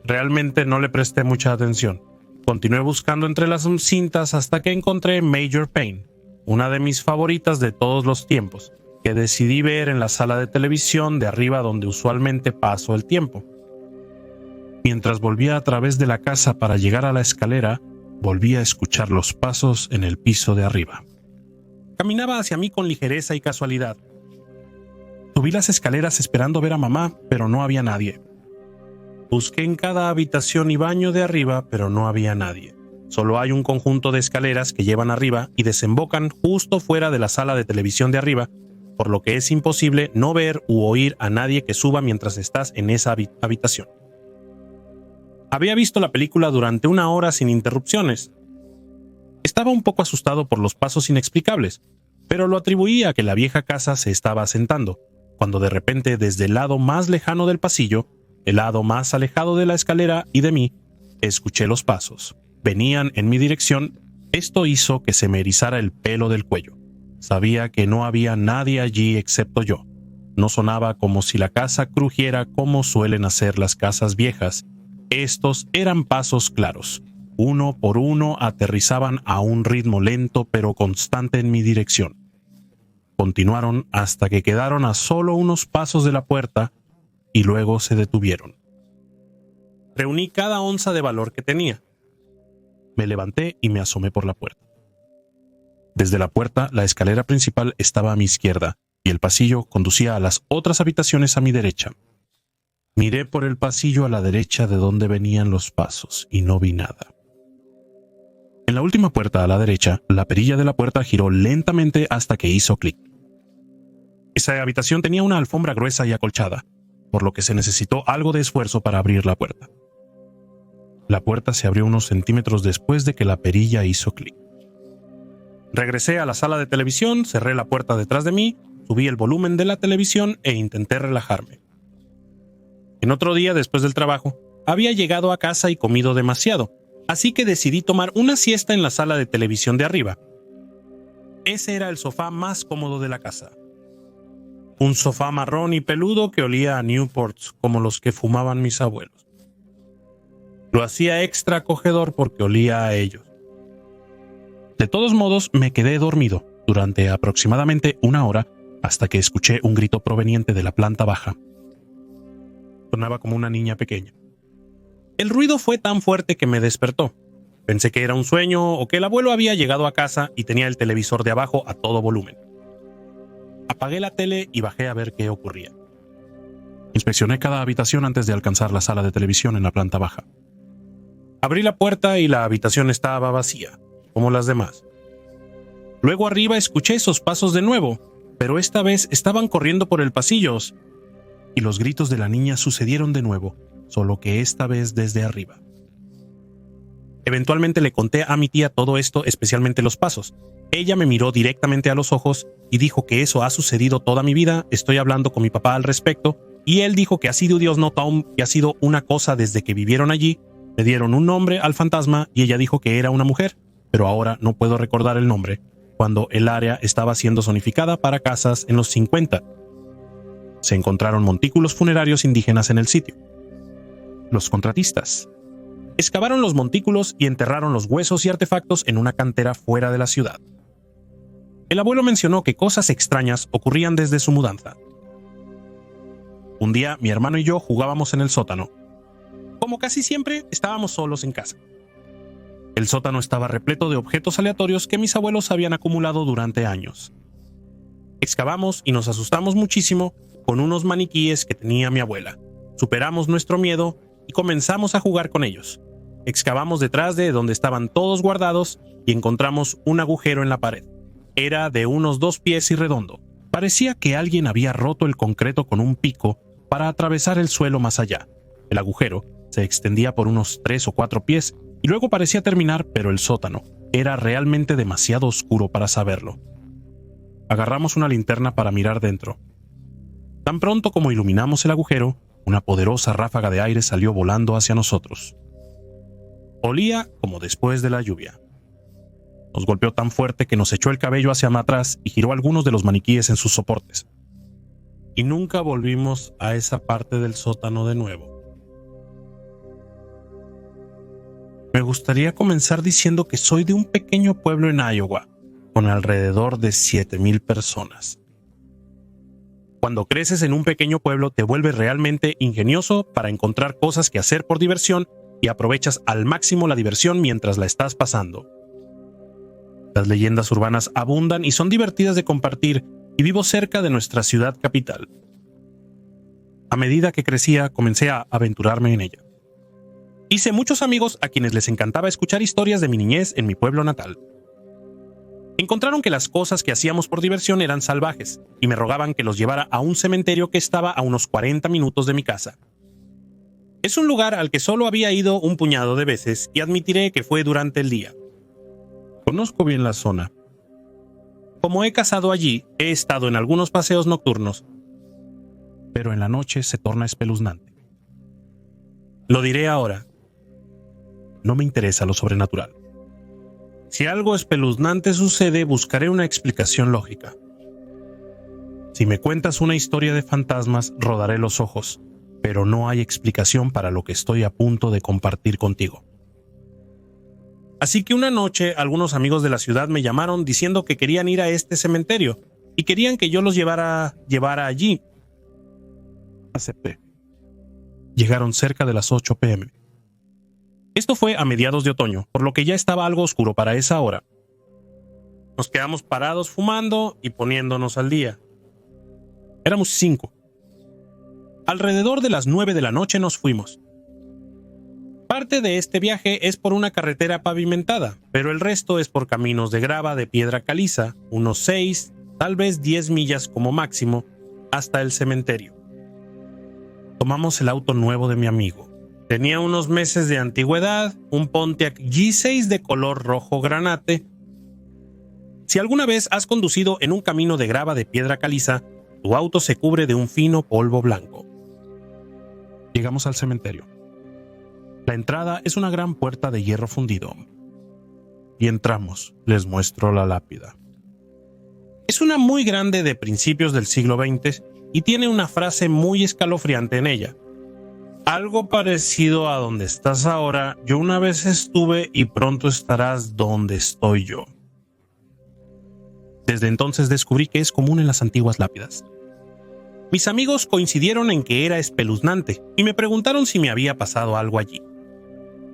Realmente no le presté mucha atención. Continué buscando entre las cintas hasta que encontré Major Payne, una de mis favoritas de todos los tiempos, que decidí ver en la sala de televisión de arriba donde usualmente paso el tiempo. Mientras volvía a través de la casa para llegar a la escalera, volví a escuchar los pasos en el piso de arriba. Caminaba hacia mí con ligereza y casualidad. Subí las escaleras esperando ver a mamá, pero no había nadie. Busqué en cada habitación y baño de arriba, pero no había nadie. Solo hay un conjunto de escaleras que llevan arriba y desembocan justo fuera de la sala de televisión de arriba, por lo que es imposible no ver u oír a nadie que suba mientras estás en esa habitación. Había visto la película durante 1 hora sin interrupciones. Estaba un poco asustado por los pasos inexplicables, pero lo atribuía a que la vieja casa se estaba asentando, cuando de repente desde el lado más lejano del pasillo, el lado más alejado de la escalera y de mí, escuché los pasos. Venían en mi dirección. Esto hizo que se me erizara el pelo del cuello. Sabía que no había nadie allí excepto yo. No sonaba como si la casa crujiera como suelen hacer las casas viejas. Estos eran pasos claros. Uno por uno aterrizaban a un ritmo lento pero constante en mi dirección. Continuaron hasta que quedaron a solo unos pasos de la puerta y luego se detuvieron. Reuní cada onza de valor que tenía. Me levanté y me asomé por la puerta. Desde la puerta, la escalera principal estaba a mi izquierda y el pasillo conducía a las otras habitaciones a mi derecha. Miré por el pasillo a la derecha de donde venían los pasos y no vi nada. En la última puerta a la derecha, la perilla de la puerta giró lentamente hasta que hizo clic. Esa habitación tenía una alfombra gruesa y acolchada, por lo que se necesitó algo de esfuerzo para abrir la puerta. La puerta se abrió unos centímetros después de que la perilla hizo clic. Regresé a la sala de televisión, cerré la puerta detrás de mí subí el volumen de la televisión e intenté relajarme. En otro día, después del trabajo, había llegado a casa y comido demasiado, así que decidí tomar una siesta en la sala de televisión de arriba. Ese era el sofá más cómodo de la casa. Un sofá marrón y peludo que olía a Newports como los que fumaban mis abuelos. Lo hacía extra acogedor porque olía a ellos. De todos modos, me quedé dormido durante aproximadamente 1 hora hasta que escuché un grito proveniente de la planta baja. Sonaba como una niña pequeña. El ruido fue tan fuerte que me despertó. Pensé que era un sueño o que el abuelo había llegado a casa y tenía el televisor de abajo a todo volumen. Apagué la tele y bajé a ver qué ocurría. Inspeccioné cada habitación antes de alcanzar la sala de televisión en la planta baja. Abrí la puerta y la habitación estaba vacía, como las demás. Luego arriba escuché esos pasos de nuevo, pero esta vez estaban corriendo por el pasillo y los gritos de la niña sucedieron de nuevo, solo que esta vez desde arriba. Eventualmente le conté a mi tía todo esto, especialmente los pasos. Ella me miró directamente a los ojos y dijo que eso ha sucedido toda mi vida. Estoy hablando con mi papá al respecto y él dijo que ha sido Dios, no Tom, que ha sido una cosa desde que vivieron allí. Le dieron un nombre al fantasma y ella dijo que era una mujer, pero ahora no puedo recordar el nombre, cuando el área estaba siendo zonificada para casas en los 50. Se encontraron montículos funerarios indígenas en el sitio. Los contratistas excavaron los montículos y enterraron los huesos y artefactos en una cantera fuera de la ciudad. El abuelo mencionó que cosas extrañas ocurrían desde su mudanza. Un día mi hermano y yo jugábamos en el sótano. Como casi siempre, estábamos solos en casa. El sótano estaba repleto de objetos aleatorios que mis abuelos habían acumulado durante años. Excavamos y nos asustamos muchísimo con unos maniquíes que tenía mi abuela. Superamos nuestro miedo y comenzamos a jugar con ellos. Excavamos detrás de donde estaban todos guardados y encontramos un agujero en la pared. Era de unos 2 pies y redondo. Parecía que alguien había roto el concreto con un pico para atravesar el suelo más allá. El agujero se extendía por unos 3 o 4 pies y luego parecía terminar, pero el sótano era realmente demasiado oscuro para saberlo. Agarramos una linterna para mirar dentro. Tan pronto como iluminamos el agujero, una poderosa ráfaga de aire salió volando hacia nosotros. Olía como después de la lluvia. Nos golpeó tan fuerte que nos echó el cabello hacia atrás y giró algunos de los maniquíes en sus soportes. Y nunca volvimos a esa parte del sótano de nuevo. Me gustaría comenzar diciendo que soy de un pequeño pueblo en Iowa, con alrededor de 7,000 personas. Cuando creces en un pequeño pueblo te vuelves realmente ingenioso para encontrar cosas que hacer por diversión y aprovechas al máximo la diversión mientras la estás pasando. Las leyendas urbanas abundan y son divertidas de compartir y vivo cerca de nuestra ciudad capital. A medida que crecía comencé a aventurarme en ella. Hice muchos amigos a quienes les encantaba escuchar historias de mi niñez en mi pueblo natal. Encontraron que las cosas que hacíamos por diversión eran salvajes y me rogaban que los llevara a un cementerio que estaba a unos 40 minutos de mi casa. Es un lugar al que solo había ido un puñado de veces y admitiré que fue durante el día. Conozco bien la zona. Como he cazado allí, he estado en algunos paseos nocturnos, pero en la noche se torna espeluznante. Lo diré ahora. No me interesa lo sobrenatural. Si algo espeluznante sucede, buscaré una explicación lógica. Si me cuentas una historia de fantasmas, rodaré los ojos, pero no hay explicación para lo que estoy a punto de compartir contigo. Así que una noche, algunos amigos de la ciudad me llamaron diciendo que querían ir a este cementerio y querían que yo los llevara allí. Acepté. Llegaron cerca de las 8 p.m. Esto fue a mediados de otoño, por lo que ya estaba algo oscuro para esa hora. Nos quedamos parados fumando y poniéndonos al día. Éramos 5. Alrededor de las 9 de la noche nos fuimos. Parte de este viaje es por una carretera pavimentada, pero el resto es por caminos de grava de piedra caliza, unos 6, tal vez 10 millas como máximo, hasta el cementerio. Tomamos el auto nuevo de mi amigo. Tenía unos meses de antigüedad, un Pontiac G6 de color rojo granate. Si alguna vez has conducido en un camino de grava de piedra caliza, tu auto se cubre de un fino polvo blanco. Llegamos al cementerio. La entrada es una gran puerta de hierro fundido. Y entramos. Les muestro la lápida. Es una muy grande de principios del siglo XX y tiene una frase muy escalofriante en ella. Algo parecido a donde estás ahora, yo una vez estuve y pronto estarás donde estoy yo. Desde entonces descubrí que es común en las antiguas lápidas. Mis amigos coincidieron en que era espeluznante y me preguntaron si me había pasado algo allí.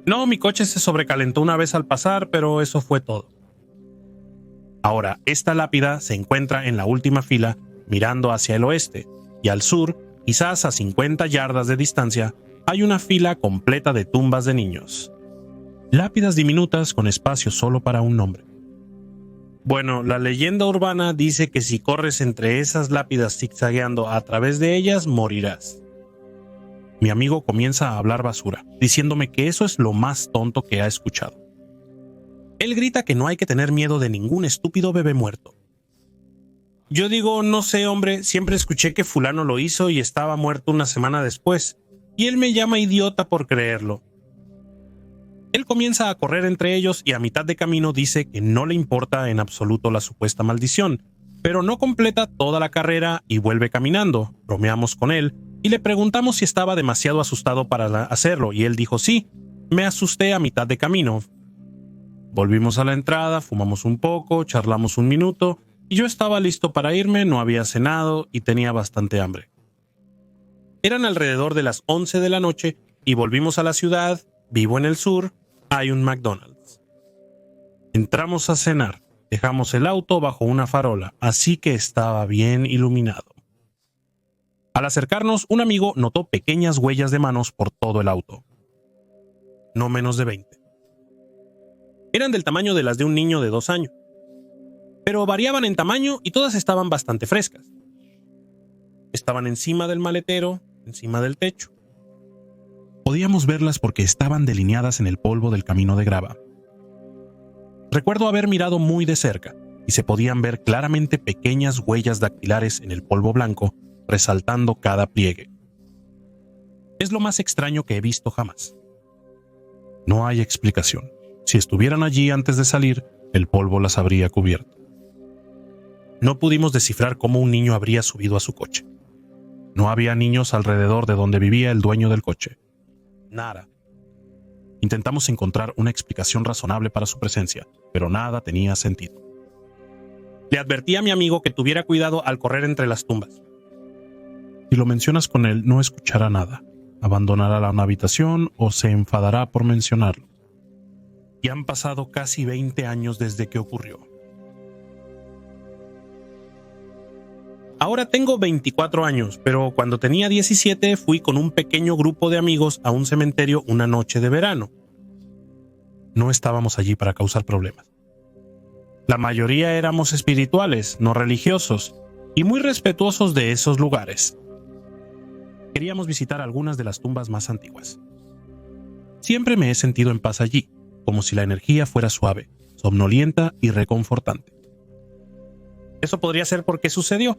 No, mi coche se sobrecalentó una vez al pasar, pero eso fue todo. Ahora, esta lápida se encuentra en la última fila, mirando hacia el oeste, y al sur, quizás a 50 yardas de distancia, hay una fila completa de tumbas de niños. Lápidas diminutas con espacio solo para un nombre. Bueno, la leyenda urbana dice que si corres entre esas lápidas zigzagueando a través de ellas, morirás. Mi amigo comienza a hablar basura, diciéndome que eso es lo más tonto que ha escuchado. Él grita que no hay que tener miedo de ningún estúpido bebé muerto. Yo digo, no sé, hombre, siempre escuché que fulano lo hizo y estaba muerto una semana después, y él me llama idiota por creerlo. Él comienza a correr entre ellos y a mitad de camino dice que no le importa en absoluto la supuesta maldición, pero no completa toda la carrera y vuelve caminando. Bromeamos con él y le preguntamos si estaba demasiado asustado para hacerlo, y él dijo sí, me asusté a mitad de camino. Volvimos a la entrada, fumamos un poco, charlamos un minuto, y yo estaba listo para irme, no había cenado y tenía bastante hambre. Eran alrededor de las 11 de la noche y volvimos a la ciudad. Vivo en el sur, hay un McDonald's. Entramos a cenar, dejamos el auto bajo una farola, así que estaba bien iluminado. Al acercarnos, un amigo notó pequeñas huellas de manos por todo el auto. No menos de 20. Eran del tamaño de las de un niño de 2 años. Pero variaban en tamaño y todas estaban bastante frescas. Estaban encima del maletero, encima del techo. Podíamos verlas porque estaban delineadas en el polvo del camino de grava. Recuerdo haber mirado muy de cerca y se podían ver claramente pequeñas huellas dactilares en el polvo blanco, resaltando cada pliegue. Es lo más extraño que he visto jamás. No hay explicación. Si estuvieran allí antes de salir, el polvo las habría cubierto. No pudimos descifrar cómo un niño habría subido a su coche. No había niños alrededor de donde vivía el dueño del coche. Nada. Intentamos encontrar una explicación razonable para su presencia, pero nada tenía sentido. Le advertí a mi amigo que tuviera cuidado al correr entre las tumbas. Si lo mencionas con él, no escuchará nada. Abandonará la habitación o se enfadará por mencionarlo. Y han pasado casi 20 años desde que ocurrió. Ahora tengo 24 años, pero cuando tenía 17 fui con un pequeño grupo de amigos a un cementerio una noche de verano. No estábamos allí para causar problemas. La mayoría éramos espirituales, no religiosos, y muy respetuosos de esos lugares. Queríamos visitar algunas de las tumbas más antiguas. Siempre me he sentido en paz allí, como si la energía fuera suave, somnolienta y reconfortante. Eso podría ser porque sucedió.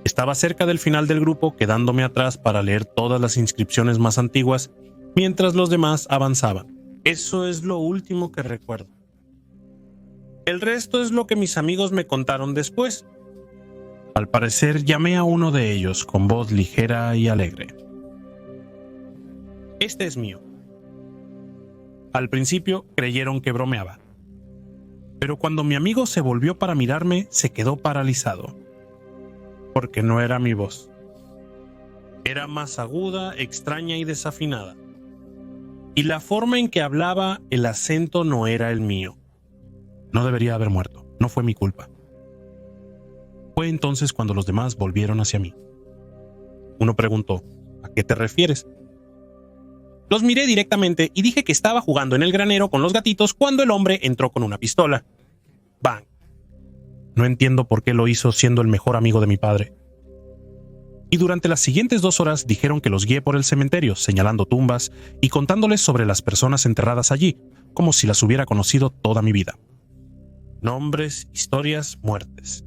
Estaba cerca del final del grupo, quedándome atrás para leer todas las inscripciones más antiguas, mientras los demás avanzaban. Eso es lo último que recuerdo. El resto es lo que mis amigos me contaron después. Al parecer llamé a uno de ellos con voz ligera y alegre. Este es mío. Al principio creyeron que bromeaba. Pero cuando mi amigo se volvió para mirarme, se quedó paralizado. Porque no era mi voz. Era más aguda, extraña y desafinada. Y la forma en que hablaba, el acento no era el mío. No debería haber muerto, no fue mi culpa. Fue entonces cuando los demás volvieron hacia mí. Uno preguntó, ¿a qué te refieres? Los miré directamente y dije que estaba jugando en el granero con los gatitos cuando el hombre entró con una pistola. ¡Bang! No entiendo por qué lo hizo siendo el mejor amigo de mi padre. Y durante las siguientes 2 horas dijeron que los guié por el cementerio, señalando tumbas y contándoles sobre las personas enterradas allí, como si las hubiera conocido toda mi vida. Nombres, historias, muertes.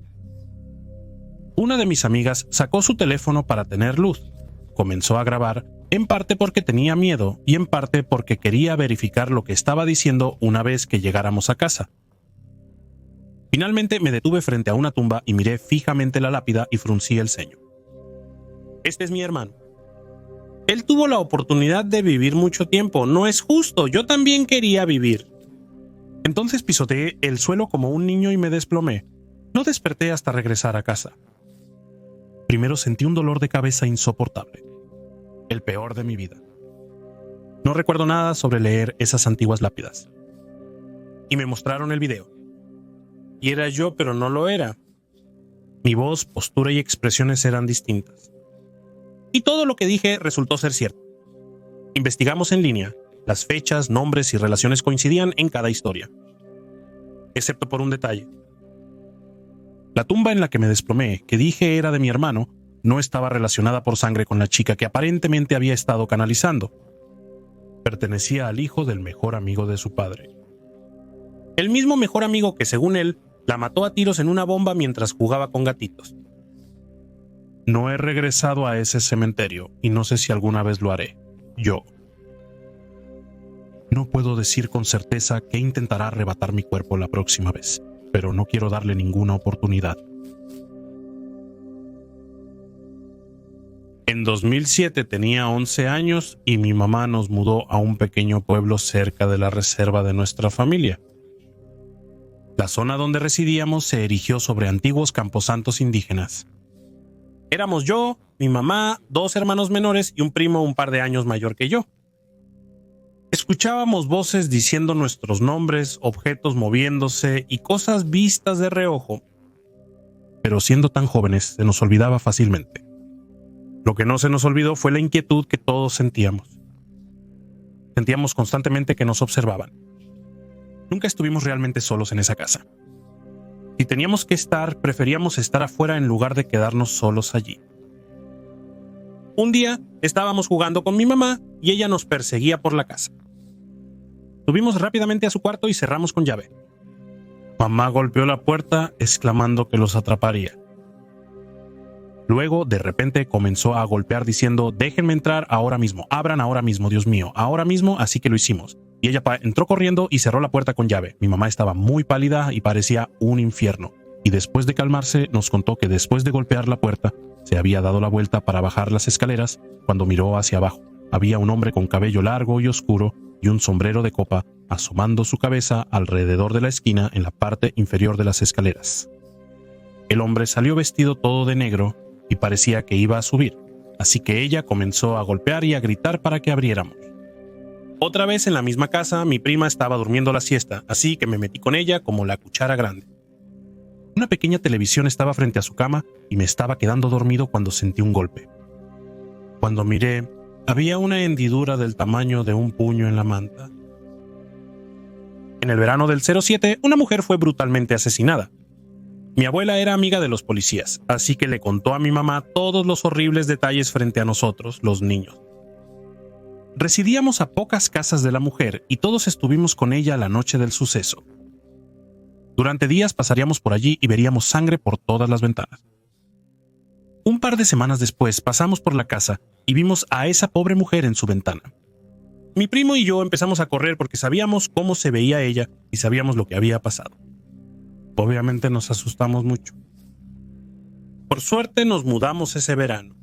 Una de mis amigas sacó su teléfono para tener luz. Comenzó a grabar, en parte porque tenía miedo y en parte porque quería verificar lo que estaba diciendo una vez que llegáramos a casa. Finalmente me detuve frente a una tumba y miré fijamente la lápida y fruncí el ceño. Este es mi hermano. Él tuvo la oportunidad de vivir mucho tiempo. No es justo, yo también quería vivir. Entonces pisoteé el suelo como un niño y me desplomé. No desperté hasta regresar a casa. Primero sentí un dolor de cabeza insoportable. El peor de mi vida. No recuerdo nada sobre leer esas antiguas lápidas. Y me mostraron el video. Y era yo, pero no lo era. Mi voz, postura y expresiones eran distintas. Y todo lo que dije resultó ser cierto. Investigamos en línea. Las fechas, nombres y relaciones coincidían en cada historia. Excepto por un detalle. La tumba en la que me desplomé, que dije era de mi hermano, no estaba relacionada por sangre con la chica que aparentemente había estado canalizando. Pertenecía al hijo del mejor amigo de su padre. El mismo mejor amigo que, según él, la mató a tiros en una bomba mientras jugaba con gatitos. No he regresado a ese cementerio y no sé si alguna vez lo haré. Yo. No puedo decir con certeza que intentará arrebatar mi cuerpo la próxima vez, pero no quiero darle ninguna oportunidad. En 2007 tenía 11 años y mi mamá nos mudó a un pequeño pueblo cerca de la reserva de nuestra familia. La zona donde residíamos se erigió sobre antiguos camposantos indígenas. Éramos yo, mi mamá, 2 hermanos menores y un primo un par de años mayor que yo. Escuchábamos voces diciendo nuestros nombres, objetos moviéndose y cosas vistas de reojo. Pero siendo tan jóvenes se nos olvidaba fácilmente. Lo que no se nos olvidó fue la inquietud que todos sentíamos. Sentíamos constantemente que nos observaban. Nunca estuvimos realmente solos en esa casa. Si teníamos que estar, preferíamos estar afuera en lugar de quedarnos solos allí. Un día estábamos jugando con mi mamá y ella nos perseguía por la casa. Subimos rápidamente a su cuarto y cerramos con llave. Mamá golpeó la puerta exclamando que los atraparía. Luego, de repente, comenzó a golpear diciendo: déjenme entrar ahora mismo, abran ahora mismo, Dios mío, ahora mismo, así que lo hicimos. Y ella entró corriendo y cerró la puerta con llave. Mi mamá estaba muy pálida y parecía un infierno. Y después de calmarse, nos contó que después de golpear la puerta, se había dado la vuelta para bajar las escaleras cuando miró hacia abajo. Había un hombre con cabello largo y oscuro y un sombrero de copa asomando su cabeza alrededor de la esquina en la parte inferior de las escaleras. El hombre salió vestido todo de negro y parecía que iba a subir, así que ella comenzó a golpear y a gritar para que abriéramos. Otra vez en la misma casa, mi prima estaba durmiendo la siesta, así que me metí con ella como la cuchara grande. Una pequeña televisión estaba frente a su cama y me estaba quedando dormido cuando sentí un golpe. Cuando miré, había una hendidura del tamaño de un puño en la manta. En el verano del 07, una mujer fue brutalmente asesinada. Mi abuela era amiga de los policías, así que le contó a mi mamá todos los horribles detalles frente a nosotros, los niños. Residíamos a pocas casas de la mujer y todos estuvimos con ella la noche del suceso. Durante días pasaríamos por allí y veríamos sangre por todas las ventanas. Un par de semanas después pasamos por la casa y vimos a esa pobre mujer en su ventana. Mi primo y yo empezamos a correr porque sabíamos cómo se veía ella y sabíamos lo que había pasado. Obviamente nos asustamos mucho. Por suerte nos mudamos ese verano.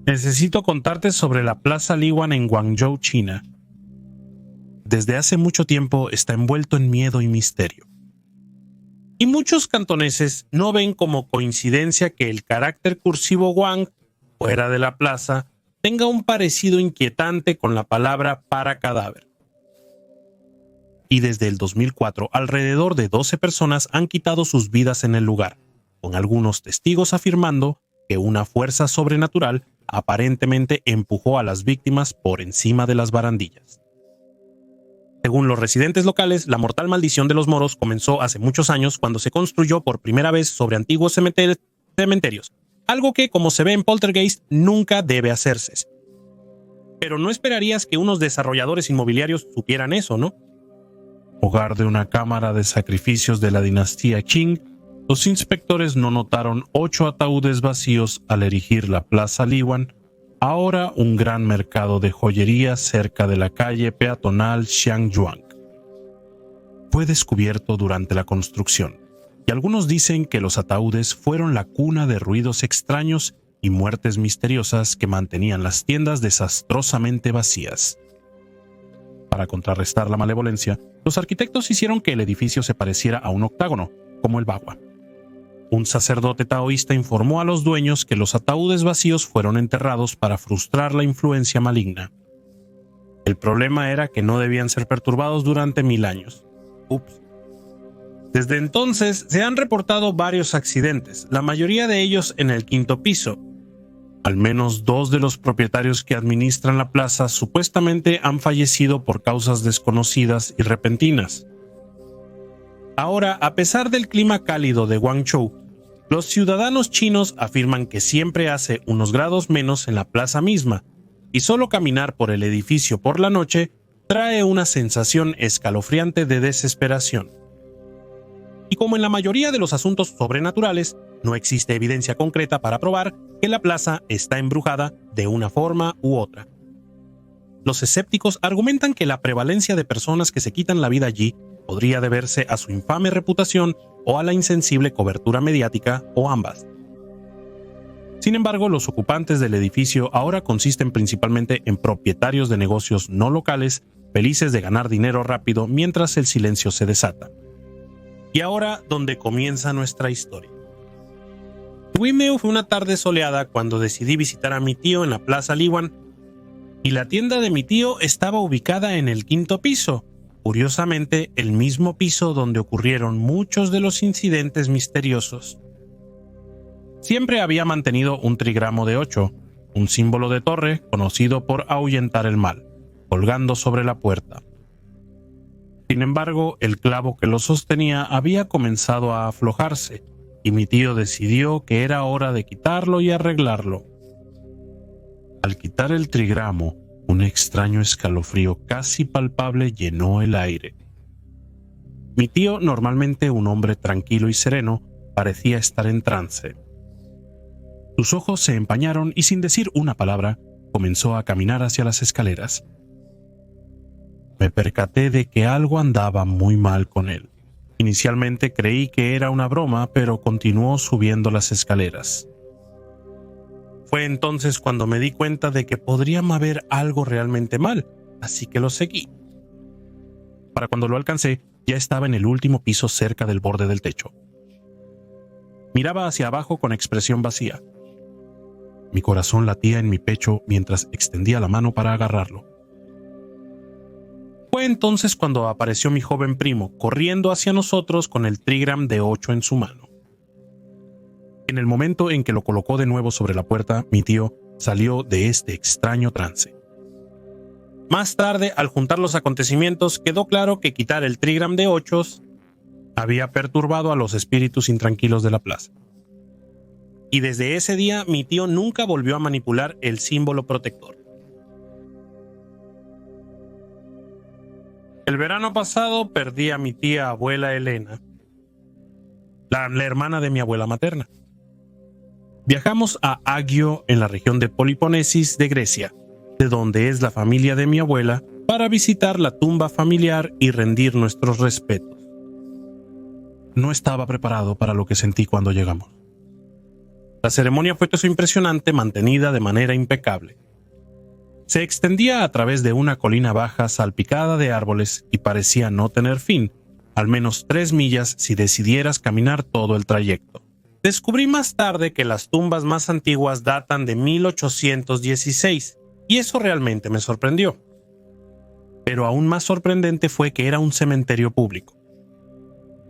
Necesito contarte sobre la Plaza Liwan en Guangzhou, China. Desde hace mucho tiempo está envuelto en miedo y misterio. Y muchos cantoneses no ven como coincidencia que el carácter cursivo Wang, fuera de la plaza, tenga un parecido inquietante con la palabra para cadáver. Y desde el 2004, alrededor de 12 personas han quitado sus vidas en el lugar, con algunos testigos afirmando que una fuerza sobrenatural aparentemente empujó a las víctimas por encima de las barandillas. Según los residentes locales, la mortal maldición de los moros comenzó hace muchos años cuando se construyó por primera vez sobre antiguos cementerios, algo que, como se ve en Poltergeist, nunca debe hacerse. Pero no esperarías que unos desarrolladores inmobiliarios supieran eso, ¿no? hogar de una cámara de sacrificios de la dinastía Qing, los inspectores no notaron 8 ataúdes vacíos al erigir la Plaza Liwan, ahora un gran mercado de joyería cerca de la calle peatonal Xiangyuan. Fue descubierto durante la construcción, y algunos dicen que los ataúdes fueron la cuna de ruidos extraños y muertes misteriosas que mantenían las tiendas desastrosamente vacías. Para contrarrestar la malevolencia, los arquitectos hicieron que el edificio se pareciera a un octágono, como el Bagua. Un sacerdote taoísta informó a los dueños que los ataúdes vacíos fueron enterrados para frustrar la influencia maligna. El problema era que no debían ser perturbados durante 1000 años. Ups. Desde entonces se han reportado varios accidentes, la mayoría de ellos en el 5º piso. Al menos 2 de los propietarios que administran la plaza supuestamente han fallecido por causas desconocidas y repentinas. Ahora, a pesar del clima cálido de Guangzhou, los ciudadanos chinos afirman que siempre hace unos grados menos en la plaza misma, y solo caminar por el edificio por la noche trae una sensación escalofriante de desesperación. Y como en la mayoría de los asuntos sobrenaturales, no existe evidencia concreta para probar que la plaza está embrujada de una forma u otra. Los escépticos argumentan que la prevalencia de personas que se quitan la vida allí podría deberse a su infame reputación o a la insensible cobertura mediática o ambas. Sin embargo, los ocupantes del edificio ahora consisten principalmente en propietarios de negocios no locales, felices de ganar dinero rápido mientras el silencio se desata. Y ahora, donde comienza nuestra historia. Wimeu fue una tarde soleada cuando decidí visitar a mi tío en la Plaza Liwan, y la tienda de mi tío estaba ubicada en el 5º piso, curiosamente el mismo piso donde ocurrieron muchos de los incidentes misteriosos. Siempre había mantenido un trigramo de 8, un símbolo de torre conocido por ahuyentar el mal, colgando sobre la puerta. Sin embargo, el clavo que lo sostenía había comenzado a aflojarse, y mi tío decidió que era hora de quitarlo y arreglarlo. Al quitar el trigramo, un extraño escalofrío casi palpable llenó el aire. Mi tío, normalmente un hombre tranquilo y sereno, parecía estar en trance. Sus ojos se empañaron y sin decir una palabra, comenzó a caminar hacia las escaleras. Me percaté de que algo andaba muy mal con él. Inicialmente creí que era una broma, pero continuó subiendo las escaleras. Fue entonces cuando me di cuenta de que podría haber algo realmente mal, así que lo seguí. Para cuando lo alcancé, ya estaba en el último piso cerca del borde del techo. Miraba hacia abajo con expresión vacía. Mi corazón latía en mi pecho mientras extendía la mano para agarrarlo. Fue entonces cuando apareció mi joven primo, corriendo hacia nosotros con el trigram de 8 en su mano. En el momento en que lo colocó de nuevo sobre la puerta, mi tío salió de este extraño trance. Más tarde, al juntar los acontecimientos, quedó claro que quitar el trigram de 8 había perturbado a los espíritus intranquilos de la plaza. Y desde ese día, mi tío nunca volvió a manipular el símbolo protector. El verano pasado perdí a mi tía abuela Elena, la hermana de mi abuela materna. Viajamos a Agio, en la región de Poliponesis de Grecia, de donde es la familia de mi abuela, para visitar la tumba familiar y rendir nuestros respetos. No estaba preparado para lo que sentí cuando llegamos. La ceremonia fue todo impresionante, mantenida de manera impecable. Se extendía a través de una colina baja salpicada de árboles y parecía no tener fin, al menos 3 millas si decidieras caminar todo el trayecto. Descubrí más tarde que las tumbas más antiguas datan de 1816, y eso realmente me sorprendió. Pero aún más sorprendente fue que era un cementerio público.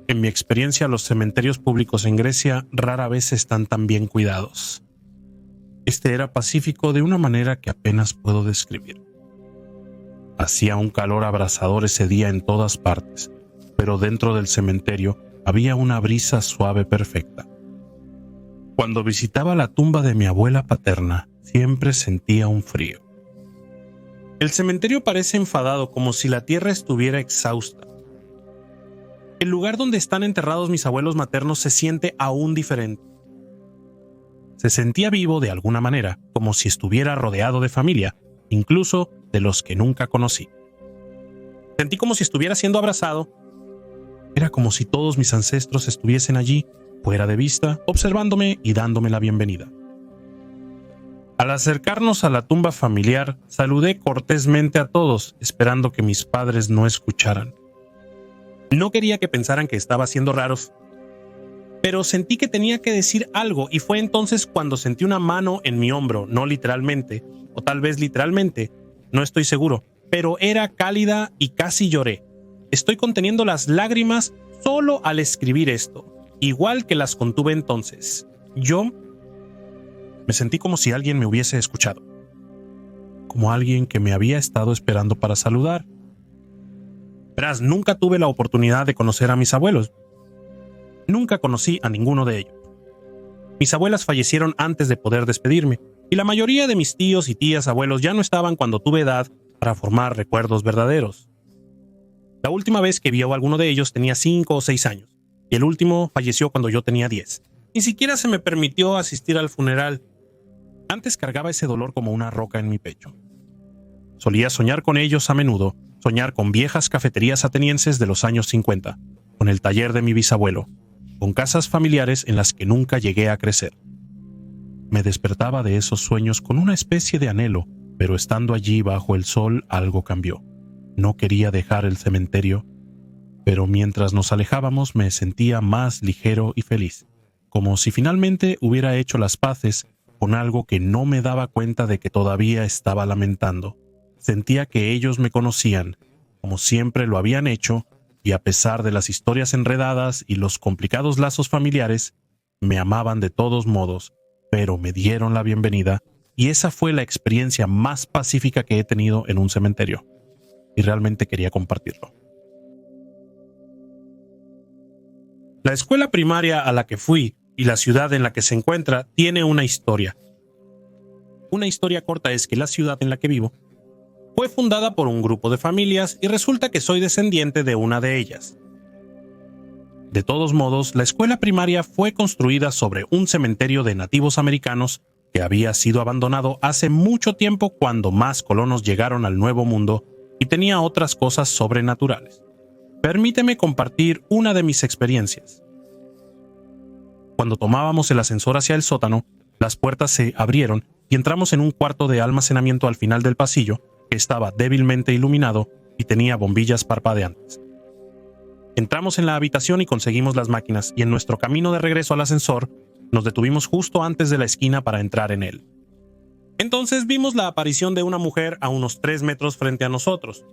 En mi experiencia, los cementerios públicos en Grecia rara vez están tan bien cuidados. Este era pacífico de una manera que apenas puedo describir. Hacía un calor abrasador ese día en todas partes, pero dentro del cementerio había una brisa suave perfecta. Cuando visitaba la tumba de mi abuela paterna, siempre sentía un frío. El cementerio parece enfadado, como si la tierra estuviera exhausta. El lugar donde están enterrados mis abuelos maternos se siente aún diferente. Se sentía vivo de alguna manera, como si estuviera rodeado de familia, incluso de los que nunca conocí. Sentí como si estuviera siendo abrazado. Era como si todos mis ancestros estuviesen allí, fuera de vista, observándome y dándome la bienvenida. Al acercarnos a la tumba familiar, saludé cortésmente a todos, esperando que mis padres no escucharan. No quería que pensaran que estaba siendo raros, pero sentí que tenía que decir algo y fue entonces cuando sentí una mano en mi hombro, no literalmente, o tal vez literalmente, no estoy seguro, pero era cálida y casi lloré. Estoy conteniendo las lágrimas solo al escribir esto, igual que las contuve entonces. Yo me sentí como si alguien me hubiese escuchado, como alguien que me había estado esperando para saludar. Verás, nunca tuve la oportunidad de conocer a mis abuelos. Nunca conocí a ninguno de ellos. Mis abuelas fallecieron antes de poder despedirme, y la mayoría de mis tíos y tías abuelos ya no estaban cuando tuve edad para formar recuerdos verdaderos. La última vez que vi a alguno de ellos tenía 5 o 6 años, y el último falleció cuando yo tenía 10. Ni siquiera se me permitió asistir al funeral. Antes cargaba ese dolor como una roca en mi pecho. Solía soñar con ellos a menudo, soñar con viejas cafeterías atenienses de los años 50, con el taller de mi bisabuelo, con casas familiares en las que nunca llegué a crecer. Me despertaba de esos sueños con una especie de anhelo, pero estando allí bajo el sol algo cambió. No quería dejar el cementerio, pero mientras nos alejábamos me sentía más ligero y feliz, como si finalmente hubiera hecho las paces con algo que no me daba cuenta de que todavía estaba lamentando. Sentía que ellos me conocían, como siempre lo habían hecho, y a pesar de las historias enredadas y los complicados lazos familiares, me amaban de todos modos, pero me dieron la bienvenida, y esa fue la experiencia más pacífica que he tenido en un cementerio, y realmente quería compartirlo. La escuela primaria a la que fui y la ciudad en la que se encuentra tiene una historia. Una historia corta es que la ciudad en la que vivo fue fundada por un grupo de familias y resulta que soy descendiente de una de ellas. De todos modos, la escuela primaria fue construida sobre un cementerio de nativos americanos que había sido abandonado hace mucho tiempo cuando más colonos llegaron al Nuevo Mundo y tenía otras cosas sobrenaturales. Permíteme compartir una de mis experiencias. Cuando tomábamos el ascensor hacia el sótano, las puertas se abrieron y entramos en un cuarto de almacenamiento al final del pasillo que estaba débilmente iluminado y tenía bombillas parpadeantes. Entramos en la habitación y conseguimos las máquinas, y en nuestro camino de regreso al ascensor, nos detuvimos justo antes de la esquina para entrar en él. Entonces vimos la aparición de una mujer a unos 3 metros frente a nosotros.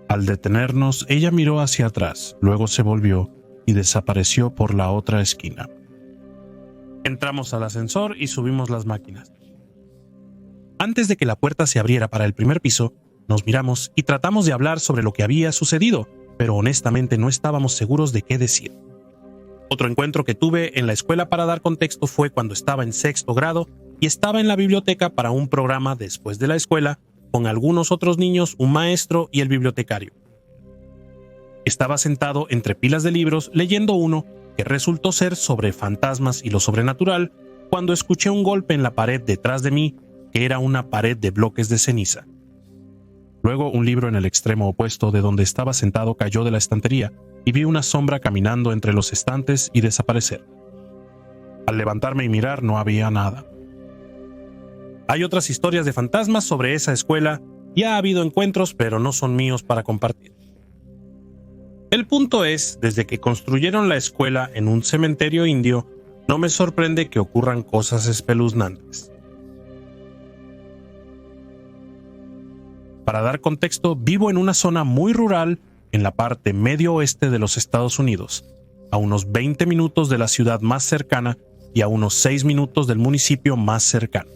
Al detenernos, ella miró hacia atrás, luego se volvió y desapareció por la otra esquina. Entramos al ascensor y subimos las máquinas. Antes de que la puerta se abriera para el primer piso, nos miramos y tratamos de hablar sobre lo que había sucedido, pero honestamente no estábamos seguros de qué decir. Otro encuentro que tuve en la escuela para dar contexto fue cuando estaba en 6º grado y estaba en la biblioteca para un programa después de la escuela con algunos otros niños, un maestro y el bibliotecario. Estaba sentado entre pilas de libros leyendo uno que resultó ser sobre fantasmas y lo sobrenatural cuando escuché un golpe en la pared detrás de mí, que era una pared de bloques de ceniza. Luego un libro en el extremo opuesto de donde estaba sentado cayó de la estantería y vi una sombra caminando entre los estantes y desaparecer. Al levantarme y mirar no había nada. Hay otras historias de fantasmas sobre esa escuela y ha habido encuentros, pero no son míos para compartir. El punto es, desde que construyeron la escuela en un cementerio indio, no me sorprende que ocurran cosas espeluznantes. Para dar contexto, vivo en una zona muy rural en la parte medio oeste de los Estados Unidos, a unos 20 minutos de la ciudad más cercana y a unos 6 minutos del municipio más cercano.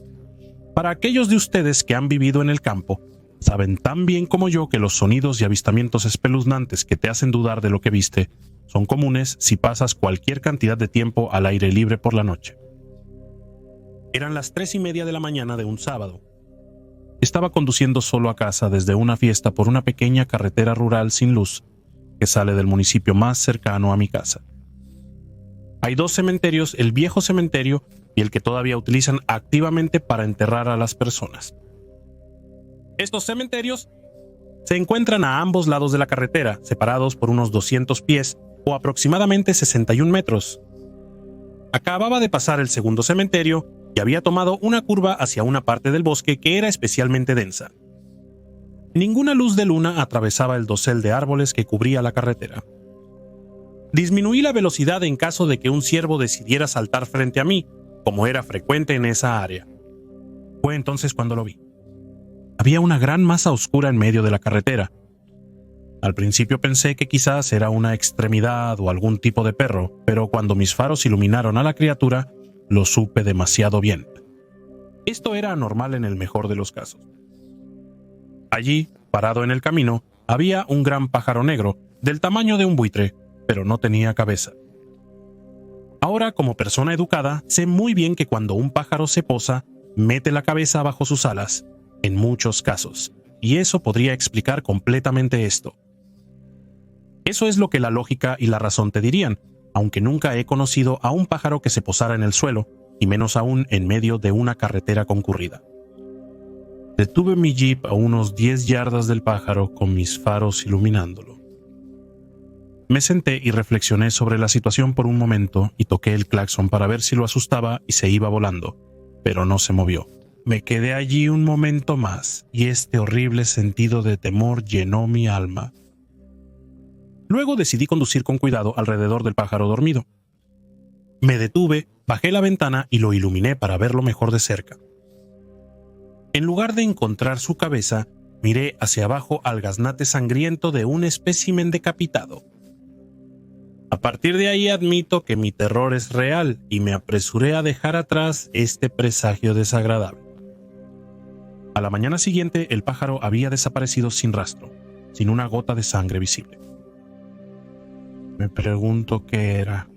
Para aquellos de ustedes que han vivido en el campo, saben tan bien como yo que los sonidos y avistamientos espeluznantes que te hacen dudar de lo que viste son comunes si pasas cualquier cantidad de tiempo al aire libre por la noche. Eran las 3:30 de la mañana de un sábado. Estaba conduciendo solo a casa desde una fiesta por una pequeña carretera rural sin luz, que sale del municipio más cercano a mi casa. Hay dos cementerios, el viejo cementerio y el que todavía utilizan activamente para enterrar a las personas. Estos cementerios se encuentran a ambos lados de la carretera, separados por unos 200 pies o aproximadamente 61 metros. Acababa de pasar el segundo cementerio y había tomado una curva hacia una parte del bosque que era especialmente densa. Ninguna luz de luna atravesaba el dosel de árboles que cubría la carretera. Disminuí la velocidad en caso de que un ciervo decidiera saltar frente a mí, como era frecuente en esa área. Fue entonces cuando lo vi. Había una gran masa oscura en medio de la carretera. Al principio pensé que quizás era una extremidad o algún tipo de perro, pero cuando mis faros iluminaron a la criatura, lo supe demasiado bien. Esto era anormal en el mejor de los casos. Allí, parado en el camino, había un gran pájaro negro, del tamaño de un buitre, pero no tenía cabeza. Ahora, como persona educada, sé muy bien que cuando un pájaro se posa, mete la cabeza bajo sus alas, en muchos casos, y eso podría explicar completamente esto. Eso es lo que la lógica y la razón te dirían, aunque nunca he conocido a un pájaro que se posara en el suelo, y menos aún en medio de una carretera concurrida. Detuve mi jeep a unos 10 yardas del pájaro con mis faros iluminándolo. Me senté y reflexioné sobre la situación por un momento y toqué el claxon para ver si lo asustaba y se iba volando, pero no se movió. Me quedé allí un momento más y este horrible sentido de temor llenó mi alma. Luego decidí conducir con cuidado alrededor del pájaro dormido. Me detuve, bajé la ventana y lo iluminé para verlo mejor de cerca. En lugar de encontrar su cabeza, miré hacia abajo al gaznate sangriento de un espécimen decapitado. A partir de ahí admito que mi terror es real y me apresuré a dejar atrás este presagio desagradable. A la mañana siguiente el pájaro había desaparecido sin rastro, sin una gota de sangre visible. Me pregunto qué era.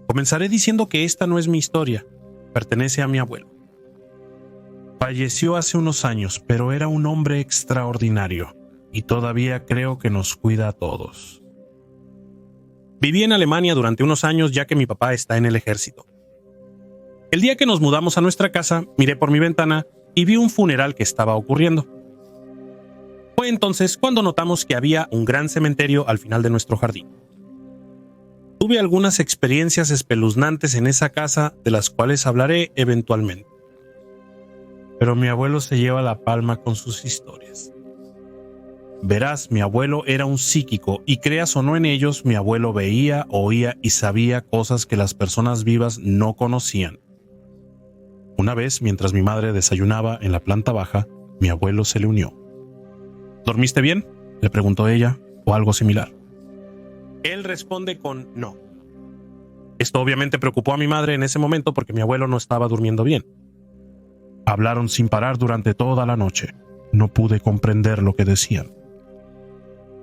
Comenzaré diciendo que esta no es mi historia, pertenece a mi abuelo. Falleció hace unos años, pero era un hombre extraordinario. Y todavía creo que nos cuida a todos. Viví en Alemania durante unos años ya que mi papá está en el ejército. El día que nos mudamos a nuestra casa, miré por mi ventana y vi un funeral que estaba ocurriendo. Fue entonces cuando notamos que había un gran cementerio al final de nuestro jardín. Tuve algunas experiencias espeluznantes en esa casa de las cuales hablaré eventualmente. Pero mi abuelo se lleva la palma con sus historias. Verás, mi abuelo era un psíquico y creas o no en ellos, mi abuelo veía, oía y sabía cosas que las personas vivas no conocían. Una vez, mientras mi madre desayunaba en la planta baja, mi abuelo se le unió. ¿Dormiste bien?, le preguntó ella, o algo similar. Él responde con no. Esto obviamente preocupó a mi madre en ese momento porque mi abuelo no estaba durmiendo bien. Hablaron sin parar durante toda la noche. No pude comprender lo que decían.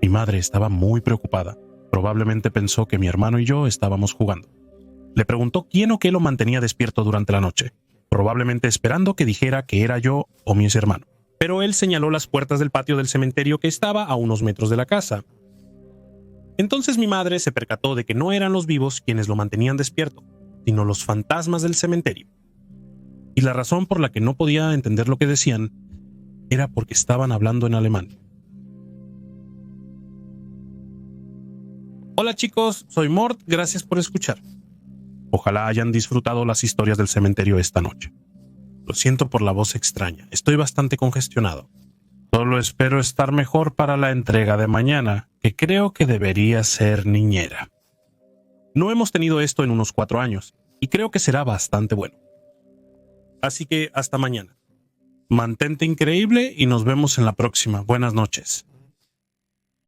Mi madre estaba muy preocupada. Probablemente pensó que mi hermano y yo estábamos jugando. Le preguntó quién o qué lo mantenía despierto durante la noche, probablemente esperando que dijera que era yo o mi hermano. Pero él señaló las puertas del patio del cementerio que estaba a unos metros de la casa. Entonces mi madre se percató de que no eran los vivos quienes lo mantenían despierto, sino los fantasmas del cementerio. Y la razón por la que no podía entender lo que decían era porque estaban hablando en alemán. Hola chicos, soy Mort, gracias por escuchar. Ojalá hayan disfrutado las historias del cementerio esta noche. Lo siento por la voz extraña, estoy bastante congestionado. Solo espero estar mejor para la entrega de mañana, que creo que debería ser niñera. No hemos tenido esto en unos 4 años, y creo que será bastante bueno. Así que hasta mañana. Mantente increíble y nos vemos en la próxima. Buenas noches.